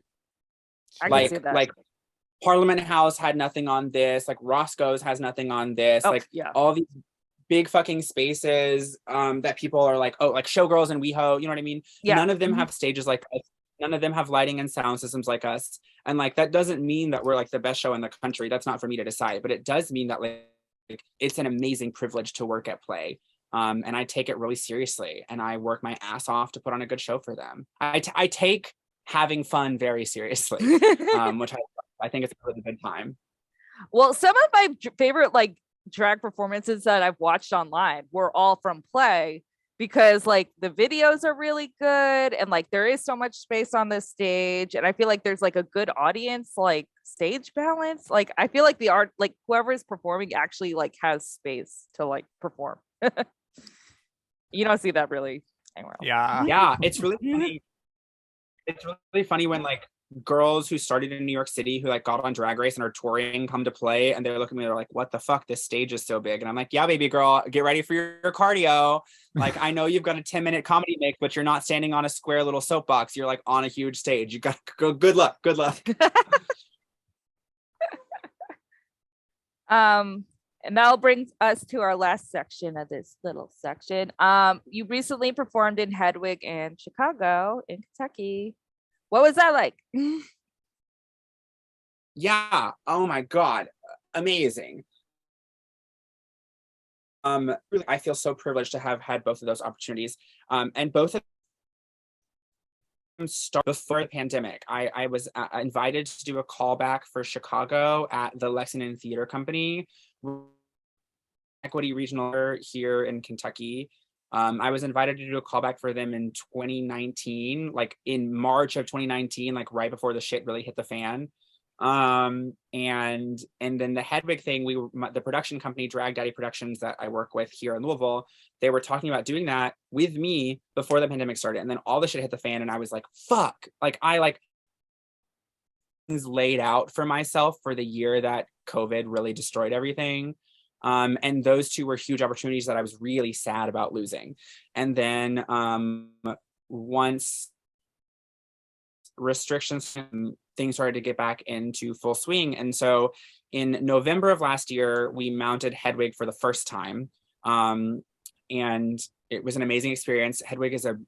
I can see that. Like Parliament House had nothing on this, like Roscoe's has nothing on this, all these big fucking spaces that people are like, oh, like Showgirls and WeHo, you know what I mean? Yeah. None of them have stages like us. None of them have lighting and sound systems like us. And like, that doesn't mean that we're like the best show in the country. That's not for me to decide, but it does mean that like it's an amazing privilege to work at Play. And I take it really seriously, and I work my ass off to put on a good show for them. I take having fun very seriously, which I think it's a really good time. Well, some of my favorite like drag performances that I've watched online were all from Play, because like the videos are really good and like there is so much space on this stage, and I feel like there's like a good audience like stage balance. Like I feel like the art, like whoever is performing actually like has space to like perform. You don't see that really anywhere else. Yeah, it's really funny. It's really funny when like girls who started in New York City who like got on Drag Race and are touring come to Play, and they're looking at me, they're like, what the fuck, this stage is so big. And I'm like, yeah, baby girl, get ready for your cardio. Like, I know you've got a 10-minute comedy mix, but you're not standing on a square little soapbox. You're like on a huge stage. You got to go. Good luck. And that'll bring us to our last section of this little section. You recently performed in Hedwig and Chicago in Kentucky. What was that like? Yeah. Oh my God. Amazing. Really, I feel so privileged to have had both of those opportunities. And both of them started before the pandemic. I was invited to do a callback for Chicago at the Lexington Theater Company, Equity Regional here in Kentucky. I was invited to do a callback for them in 2019, like in March of 2019, like right before the shit really hit the fan. And then the Hedwig thing, the production company Drag Daddy Productions that I work with here in Louisville, they were talking about doing that with me before the pandemic started, and then all the shit hit the fan, and I was like, fuck, like I like things laid out for myself for the year that COVID really destroyed everything. And those two were huge opportunities that I was really sad about losing. And then once restrictions, things started to get back into full swing. And so in November of last year, we mounted Hedwig for the first time. And it was an amazing experience. Hedwig is a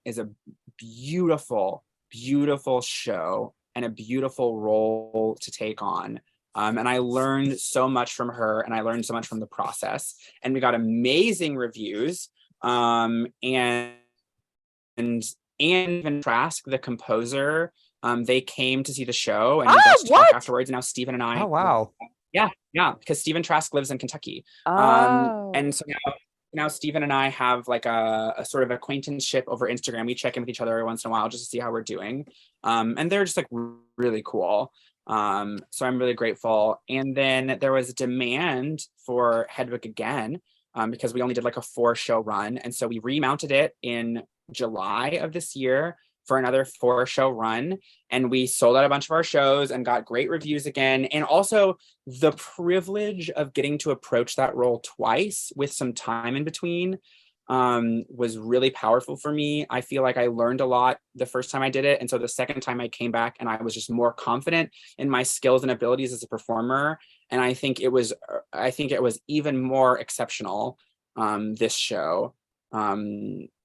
beautiful, beautiful show and a beautiful role to take on. And I learned so much from her, and I learned so much from the process. And we got amazing reviews. And even Trask, the composer, they came to see the show, and we got to talk afterwards. And now Stephen and I. Oh wow! Yeah, because Stephen Trask lives in Kentucky. And so now Stephen and I have like a sort of acquaintanceship over Instagram. We check in with each other every once in a while just to see how we're doing. And they're just like really cool. So I'm really grateful. And then there was demand for Hedwig again, because we only did like a 4-show run. And so we remounted it in July of this year for another 4-show run. And we sold out a bunch of our shows and got great reviews again. And also the privilege of getting to approach that role twice with some time in between was really powerful for me. I feel like I learned a lot the first time I did it. And so the second time I came back and I was just more confident in my skills and abilities as a performer. And I think it was even more exceptional, this show.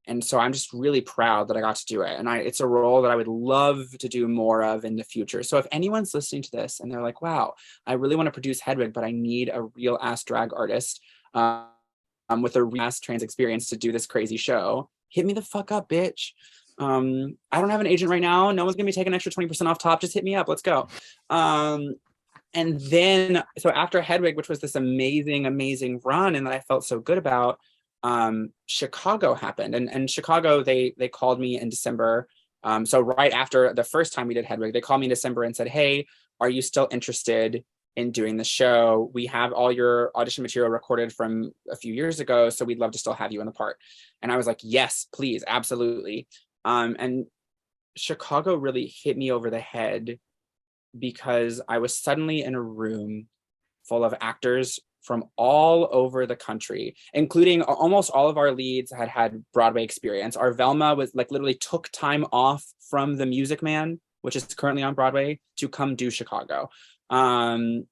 And so I'm just really proud that I got to do it. And it's a role that I would love to do more of in the future. So if anyone's listening to this and they're like, wow, I really want to produce Hedwig, but I need a real ass drag artist with a real ass trans experience to do this crazy show, hit me the fuck up, bitch. I don't have an agent right now. No one's gonna be taking an extra 20% off top. Just hit me up, let's go. And then, so after Hedwig, which was this amazing, amazing run and that I felt so good about, Chicago happened. And Chicago, they called me in December. So right after the first time we did Hedwig, they called me in December and said, hey, are you still interested in doing the show? We have all your audition material recorded from a few years ago, so we'd love to still have you in the part. And I was like, yes, please, absolutely. And Chicago really hit me over the head because I was suddenly in a room full of actors from all over the country, including almost all of our leads had Broadway experience. Our Velma was like literally took time off from The Music Man, which is currently on Broadway, to come do Chicago. And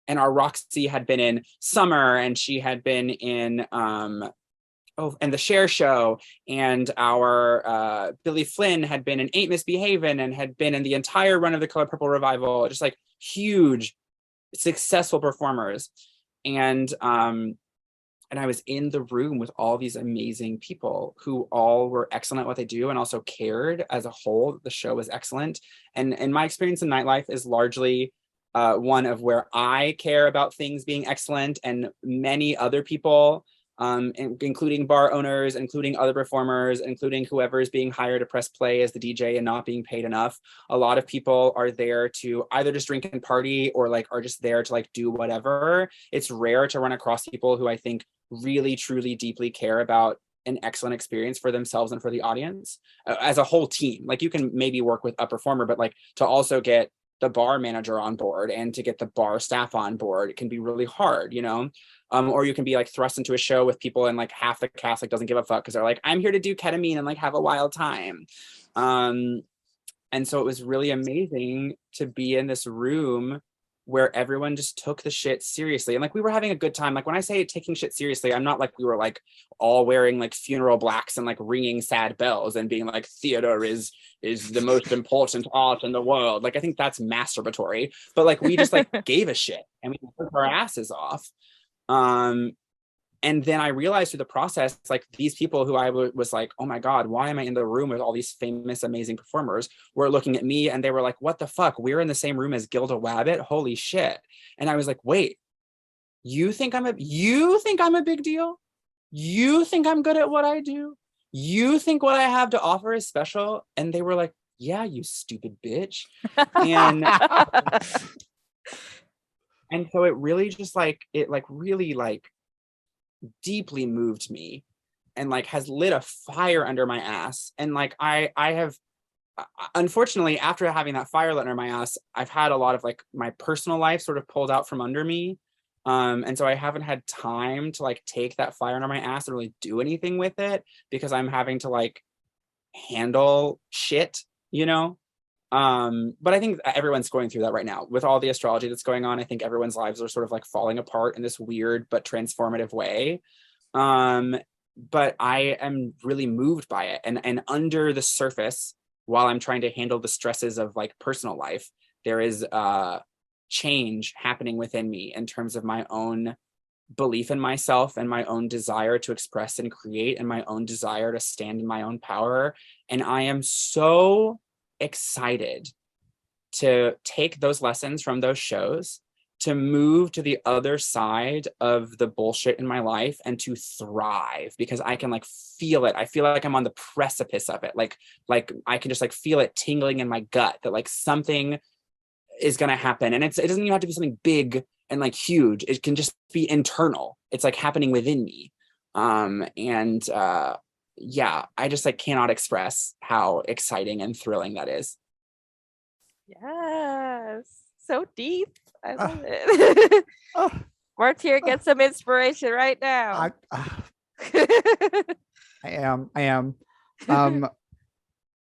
our Roxy had been in Summer, and she had been in and the Cher Show, and our Billy Flynn had been in Ain't Misbehavin' and had been in the entire run of the Color Purple revival, just like huge, successful performers. And I was in the room with all these amazing people who all were excellent at what they do and also cared as a whole. The show was excellent. And my experience in nightlife is largely one of where I care about things being excellent, and many other people, including bar owners, including other performers, including whoever is being hired to press play as the DJ and not being paid enough. A lot of people are there to either just drink and party or like are just there to like do whatever. It's rare to run across people who I think really, truly, deeply care about an excellent experience for themselves and for the audience as a whole team. Like you can maybe work with a performer, but like to also get the bar manager on board and to get the bar staff on board, it can be really hard, you know? Or you can be like thrust into a show with people and like half the cast like doesn't give a fuck because they're like, I'm here to do ketamine and like have a wild time. And so it was really amazing to be in this room where everyone just took the shit seriously. And like, we were having a good time. Like when I say taking shit seriously, I'm not like we were like all wearing like funeral blacks and like ringing sad bells and being like, theater is the most important art in the world. Like, I think that's masturbatory, but like, we just like gave a shit and we took our asses off. And then I realized through the process, like these people who I was like, oh my God, why am I in the room with all these famous, amazing performers, were looking at me and they were like, what the fuck? We're in the same room as Gilda Wabbit? Holy shit. And I was like, wait, you think I'm a big deal? You think I'm good at what I do? You think what I have to offer is special? And they were like, yeah, you stupid bitch. And and so it really just like, really like deeply moved me and like has lit a fire under my ass. And like I have unfortunately, after having that fire lit under my ass, I've had a lot of like my personal life sort of pulled out from under me, and so I haven't had time to like take that fire under my ass and really do anything with it, because I'm having to like handle shit, you know. But I think everyone's going through that right now with all the astrology that's going on. I think everyone's lives are sort of like falling apart in this weird but transformative way. But I am really moved by it. And under the surface, while I'm trying to handle the stresses of like personal life, there is change happening within me in terms of my own belief in myself and my own desire to express and create and my own desire to stand in my own power. And I am so excited to take those lessons from those shows, to move to the other side of the bullshit in my life and to thrive, because I can like feel it. I feel like I'm on the precipice of it. Like I can just like feel it tingling in my gut that like something is going to happen. And it doesn't even have to be something big and like huge. It can just be internal. It's like happening within me. Yeah, I just like cannot express how exciting and thrilling that is. Yes, so deep. I love it. Martyr, get some inspiration right now. I am.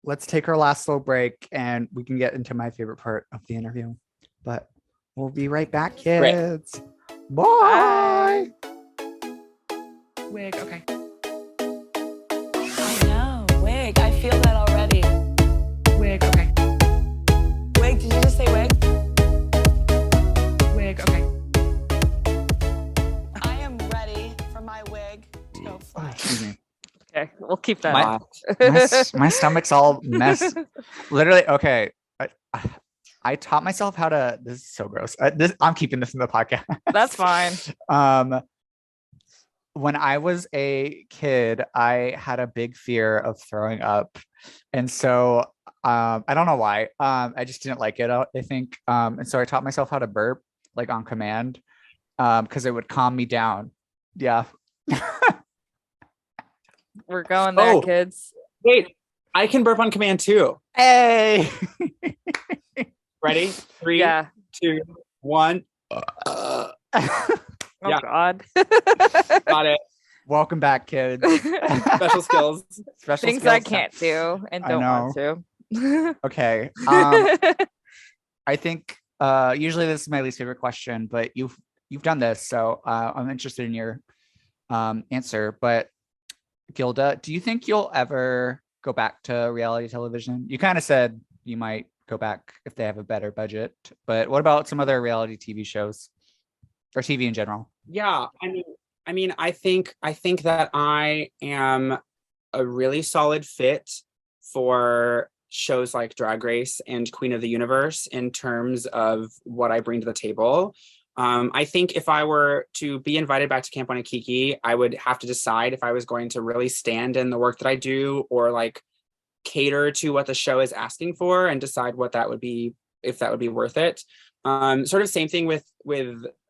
Let's take our last little break and we can get into my favorite part of the interview. But we'll be right back, kids. Bye. Wig, okay. I know, wig. I feel that already. Wig, okay. Wig, did you just say wig? Wig, okay. I am ready for my wig to go fly. Excuse me. Okay, we'll keep that. My stomach's all messed. Literally, okay. I taught myself how to. This is so gross. I'm keeping this in the podcast. That's fine. When I was a kid, I had a big fear of throwing up, and so I don't know why. I just didn't like it, I think. And so I taught myself how to burp like on command, because it would calm me down. Yeah. We're going there, kids. Wait, I can burp on command too. Hey. Ready? 3, 2, 1. Oh Yeah. God. Got it. Welcome back, kids. Special skills. Special Things skills I can't do and I don't know. want to. Okay. I think usually this is my least favorite question, but you've done this, so I'm interested in your answer. But Gilda, do you think you'll ever go back to reality television? You kind of said you might go back if they have a better budget, but what about some other reality TV shows or TV in general? Yeah, I mean, I think that I am a really solid fit for shows like Drag Race and Queen of the Universe in terms of what I bring to the table. I think if I were to be invited back to Camp Wannakiki, I would have to decide if I was going to really stand in the work that I do or like cater to what the show is asking for and decide what that would be, if that would be worth it. Sort of same thing with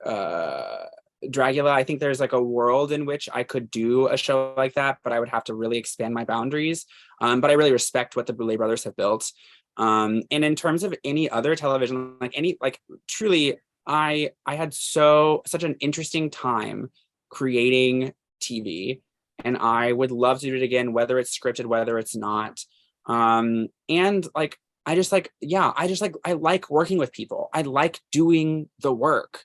Dragula. I think there's like a world in which I could do a show like that, but I would have to really expand my boundaries. But I really respect what the Boulet brothers have built. And in terms of any other television, truly, I had such an interesting time creating TV, and I would love to do it again, whether it's scripted, whether it's not. And like, I just like, yeah, I like working with people. I like doing the work.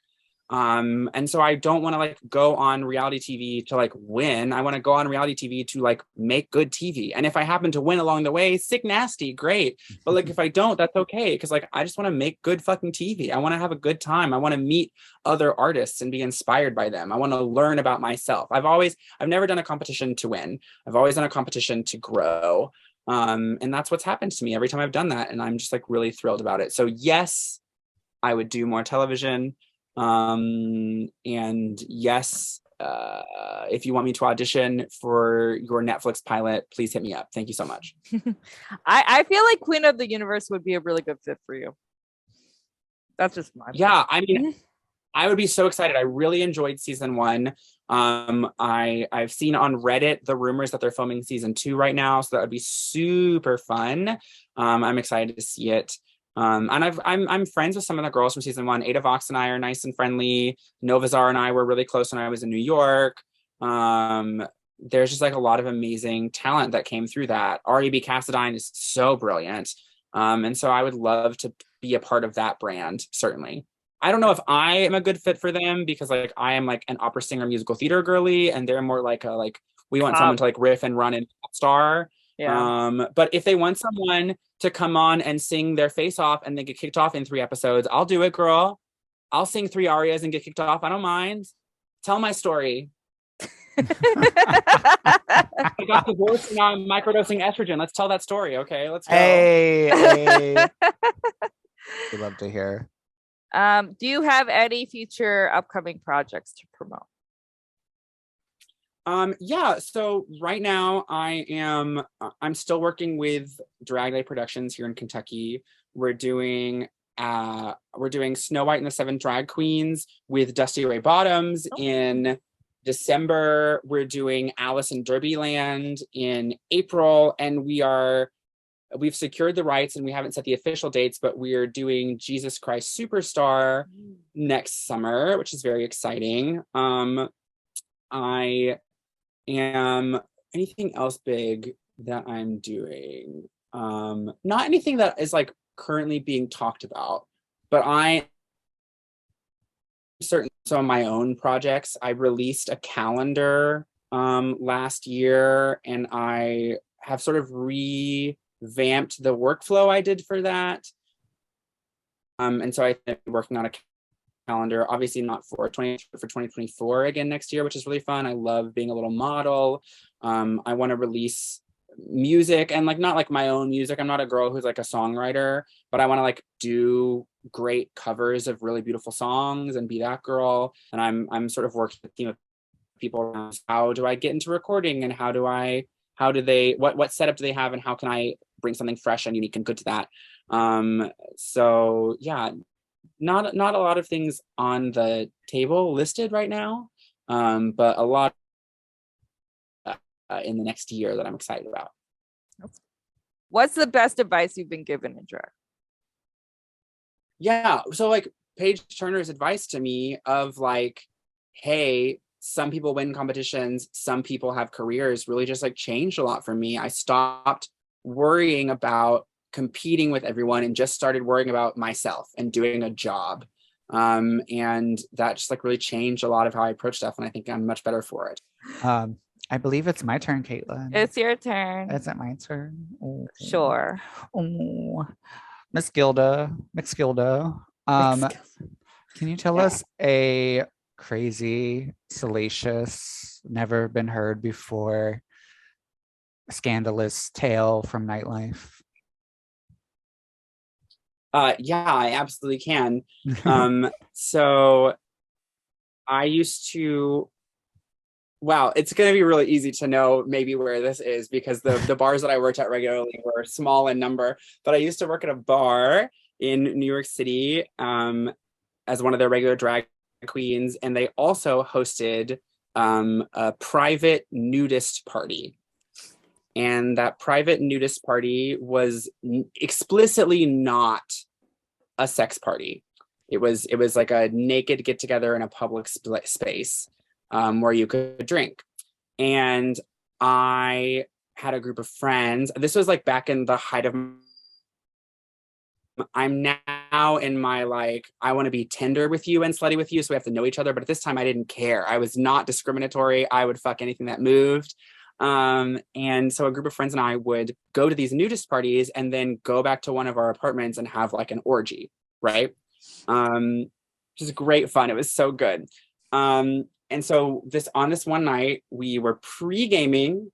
And so I don't want to like go on reality TV to like win. I want to go on reality TV to like make good TV. And if I happen to win along the way, sick nasty, great. But like if I don't, that's okay. Cause like I just want to make good fucking TV. I want to have a good time. I want to meet other artists and be inspired by them. I want to learn about myself. I've never done a competition to win. I've always done a competition to grow. And that's what's happened to me every time I've done that. And I'm just like really thrilled about it. So yes, I would do more television. And yes, if you want me to audition for your Netflix pilot, please hit me up. Thank you so much. I feel like Queen of the Universe would be a really good fit for you. That's just my yeah. I mean, I would be so excited. I really enjoyed season 1. I've seen on Reddit the rumors that they're filming season 2 right now, so that would be super fun. I'm excited to see it. And I'm friends with some of the girls from season 1. Ada Vox and I are nice and friendly. Novazar and I were really close when I was in New York. There's just like a lot of amazing talent that came through that. R.E.B. Cassadine is so brilliant. And so I would love to be a part of that brand, certainly. I don't know if I am a good fit for them because like I am like an opera singer, musical theater girly, and they're more like we want someone to like riff and run and star. Yeah. But if they want someone to come on and sing their face off and then get kicked off in 3 episodes, I'll do it, girl. I'll sing 3 arias and get kicked off. I don't mind. Tell my story. I got divorced and now I'm microdosing estrogen. Let's tell that story, okay? Let's go. Hey. We love to hear. Do you have any future upcoming projects to promote? Yeah, so right now I'm still working with Drag Day Productions here in Kentucky. We're doing Snow White and the 7 Drag Queens with Dusty Ray Bottoms. In December. We're doing Alice in Derbyland in April, and we've secured the rights and we haven't set the official dates, but we're doing Jesus Christ Superstar next summer, which is very exciting. I am anything else big that I'm doing? Not anything that is like currently being talked about, but I certain some of my own projects. I released a calendar last year, and I have sort of revamped the workflow I did for that. And so I've been working on a calendar, obviously not for 2024 again next year, which is really fun. I love being a little model. I want to release music, and like not like my own music. I'm not a girl who's like a songwriter, but I want to like do great covers of really beautiful songs and be that girl. And I'm sort of working with a team of people around how do I get into recording, and what setup do they have, and how can I bring something fresh and unique and good to that. So yeah, not a lot of things on the table listed right now, but a lot in the next year that I'm excited about. What's the best advice you've been given in drag? Yeah, so like Paige Turner's advice to me of like, hey, some people win competitions, some people have careers, really just like changed a lot for me. I stopped worrying about competing with everyone and just started worrying about myself and doing a job. And that just like really changed a lot of how I approach stuff, and I think I'm much better for it. I believe it's my turn, Caitlin. It's your turn. Is it my turn? Oh. Sure. Oh, Miss Gilda. Can you tell us a crazy, salacious, never been heard before, scandalous tale from nightlife? Yeah, I absolutely can. So I used to, wow, it's going to be really easy to know maybe where this is, because the bars that I worked at regularly were small in number, but I used to work at a bar in New York City as one of their regular drag queens, and they also hosted a private nudist party. And that private nudist party was explicitly not a sex party. It was like a naked get together in a public space where you could drink. And I had a group of friends. This was like back in the height of I'm now in my like, I want to be tender with you and slutty with you, so we have to know each other. But at this time, I didn't care. I was not discriminatory. I would fuck anything that moved. And so a group of friends and I would go to these nudist parties and then go back to one of our apartments and have like an orgy, right? Just great fun. It was so good. And so on this one night, we were pre-gaming,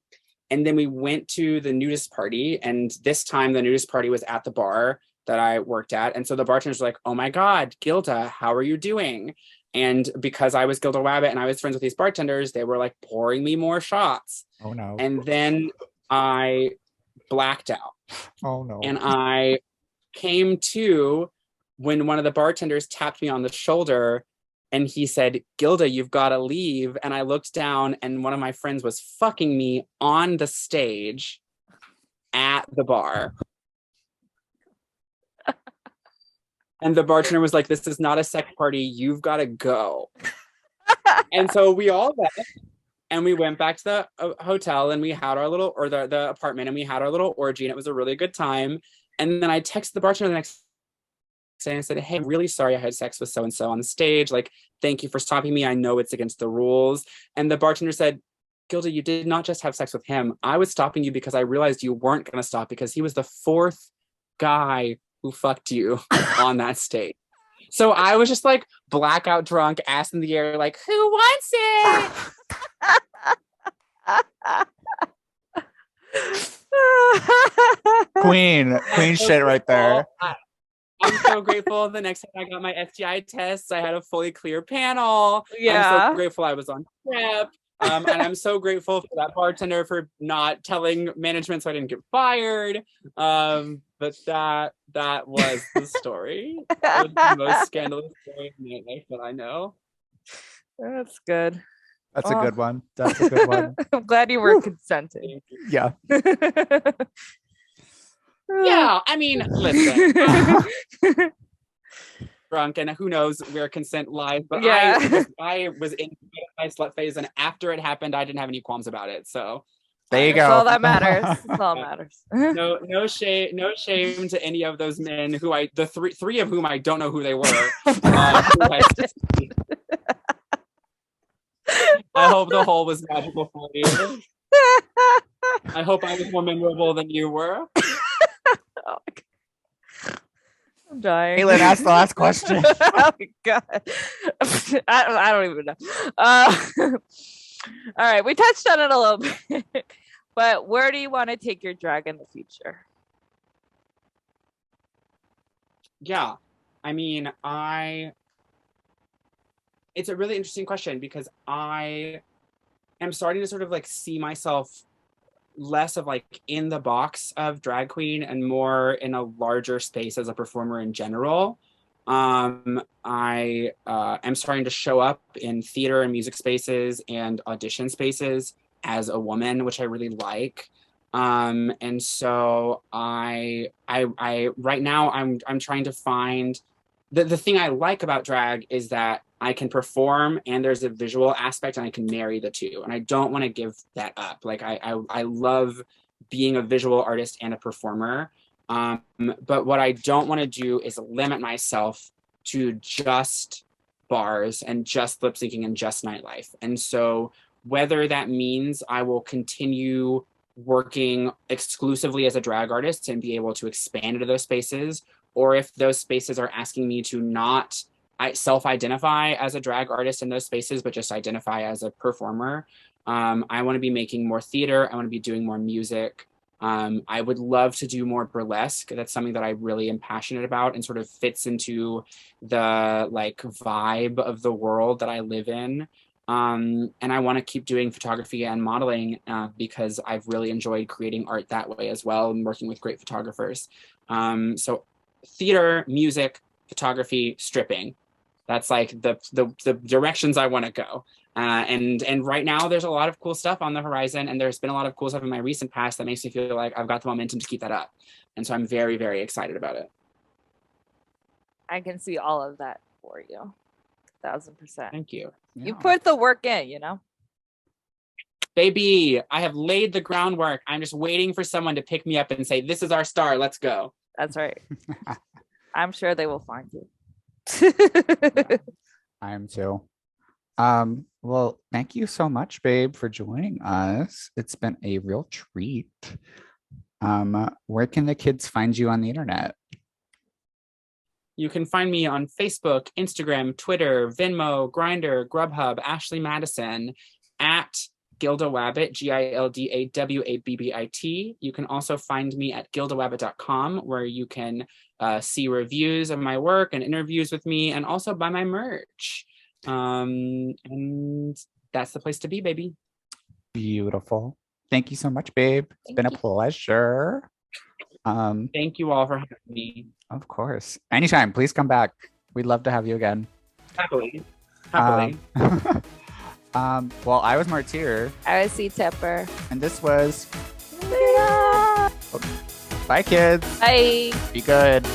and then we went to the nudist party. And this time the nudist party was at the bar that I worked at. And so the bartenders were like, oh my God, Gilda, how are you doing? And because I was Gilda Wabbit and I was friends with these bartenders, they were like pouring me more shots. Oh no. And then I blacked out. Oh no. And I came to when one of the bartenders tapped me on the shoulder and he said, Gilda, you've got to leave. And I looked down and one of my friends was fucking me on the stage at the bar. And the bartender was like, this is not a sex party. You've got to go. And so we all left and we went back to the hotel and we had our little, or the apartment, and we had our little orgy, and it was a really good time. And then I texted the bartender the next day and I said, hey, I'm really sorry I had sex with so-and-so on the stage. Like, thank you for stopping me. I know it's against the rules. And the bartender said, Gilda, you did not just have sex with him. I was stopping you because I realized you weren't going to stop because he was the fourth guy who fucked you on that stage. So I was just like blackout drunk, ass in the air, like, who wants it? Queen shit right there. I'm so grateful. The next time I got my STI tests, I had a fully clear panel. Yeah. I'm so grateful I was on prep. And I'm so grateful for that bartender for not telling management so I didn't get fired. But that was the story. It was the most scandalous story in my life that I know. That's good. That's a good one. That's a good one. I'm glad you were consenting. Yeah. Yeah, I mean, listen. Drunk, and who knows where consent lies, but Yeah. I was in my slut phase, and after it happened, I didn't have any qualms about it. So There you That's go. all that matters. That's all that matters. no shame to any of those men who the three of whom I don't know who they were. I hope the whole was magical for you. I hope I was more memorable than you were. Oh my God. I'm dying. Caitlin, ask the last question. Oh my God. I don't even know. All right, we touched on it a little bit, but where do you want to take your drag in the future? Yeah, I mean, it's a really interesting question because I am starting to sort of like see myself less of like in the box of drag queen and more in a larger space as a performer in general. I am starting to show up in theater and music spaces and audition spaces as a woman, which I really like. And so I right now I'm trying to find the thing I like about drag is that I can perform and there's a visual aspect and I can marry the two. And I don't want to give that up. Like I love being a visual artist and a performer. But what I don't want to do is limit myself to just bars and just lip syncing and just nightlife. And so whether that means I will continue working exclusively as a drag artist and be able to expand into those spaces, or if those spaces are asking me to not self-identify as a drag artist in those spaces, but just identify as a performer. I want to be making more theater. I want to be doing more music. I would love to do more burlesque. That's something that I really am passionate about and sort of fits into the like vibe of the world that I live in. And I want to keep doing photography and modeling because I've really enjoyed creating art that way as well and working with great photographers. So theater, music, photography, stripping. That's like the directions I want to go. And right now there's a lot of cool stuff on the horizon, and there's been a lot of cool stuff in my recent past that makes me feel like I've got the momentum to keep that up. And so I'm very, very excited about it. I can see all of that for you. 1000%. Thank you. You put the work in, you know? Baby, I have laid the groundwork. I'm just waiting for someone to pick me up and say, this is our star, let's go. That's right. I'm sure they will find you. I am too. Well, thank you so much, babe, for joining us. It's been a real treat. Where can the kids find you on the internet? You can find me on Facebook, Instagram, Twitter, Venmo, Grindr, Grubhub, Ashley Madison, at Gilda Wabbit, GildaWabbit. You can also find me at gildawabbit.com, where you can see reviews of my work and interviews with me, and also buy my merch. And that's the place to be, baby. Beautiful. Thank you so much, babe. It's been a pleasure. Thank you all for having me. Of course. Anytime, please come back. We'd love to have you again. Happily. Well, I was Martyr. I was C Tepper. And this was Bye, kids. Bye. Be good.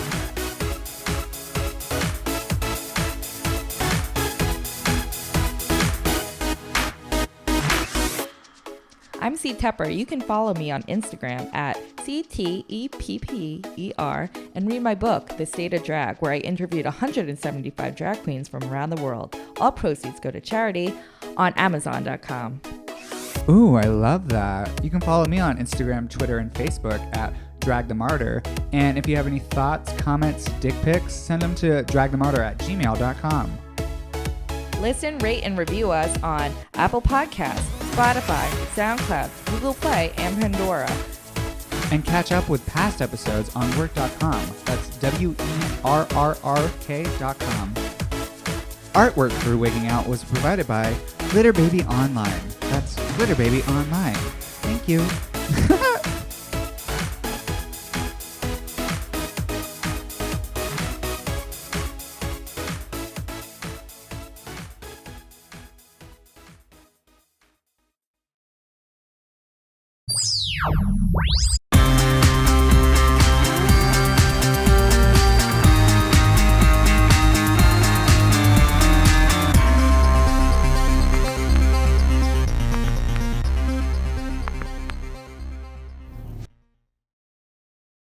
I'm C Tepper. You can follow me on Instagram at CTEPPER and read my book, The State of Drag, where I interviewed 175 drag queens from around the world. All proceeds go to charity on Amazon.com. Ooh, I love that. You can follow me on Instagram, Twitter, and Facebook at Drag the Martyr. And if you have any thoughts, comments, dick pics, send them to dragthemartyr@gmail.com. Listen, rate, and review us on Apple Podcasts, Spotify, SoundCloud, Google Play, and Pandora. And catch up with past episodes on WERRRK.com. That's WERRRK.com. Artwork for Wigging Out was provided by Glitter Baby Online. That's Glitter Baby Online. Thank you.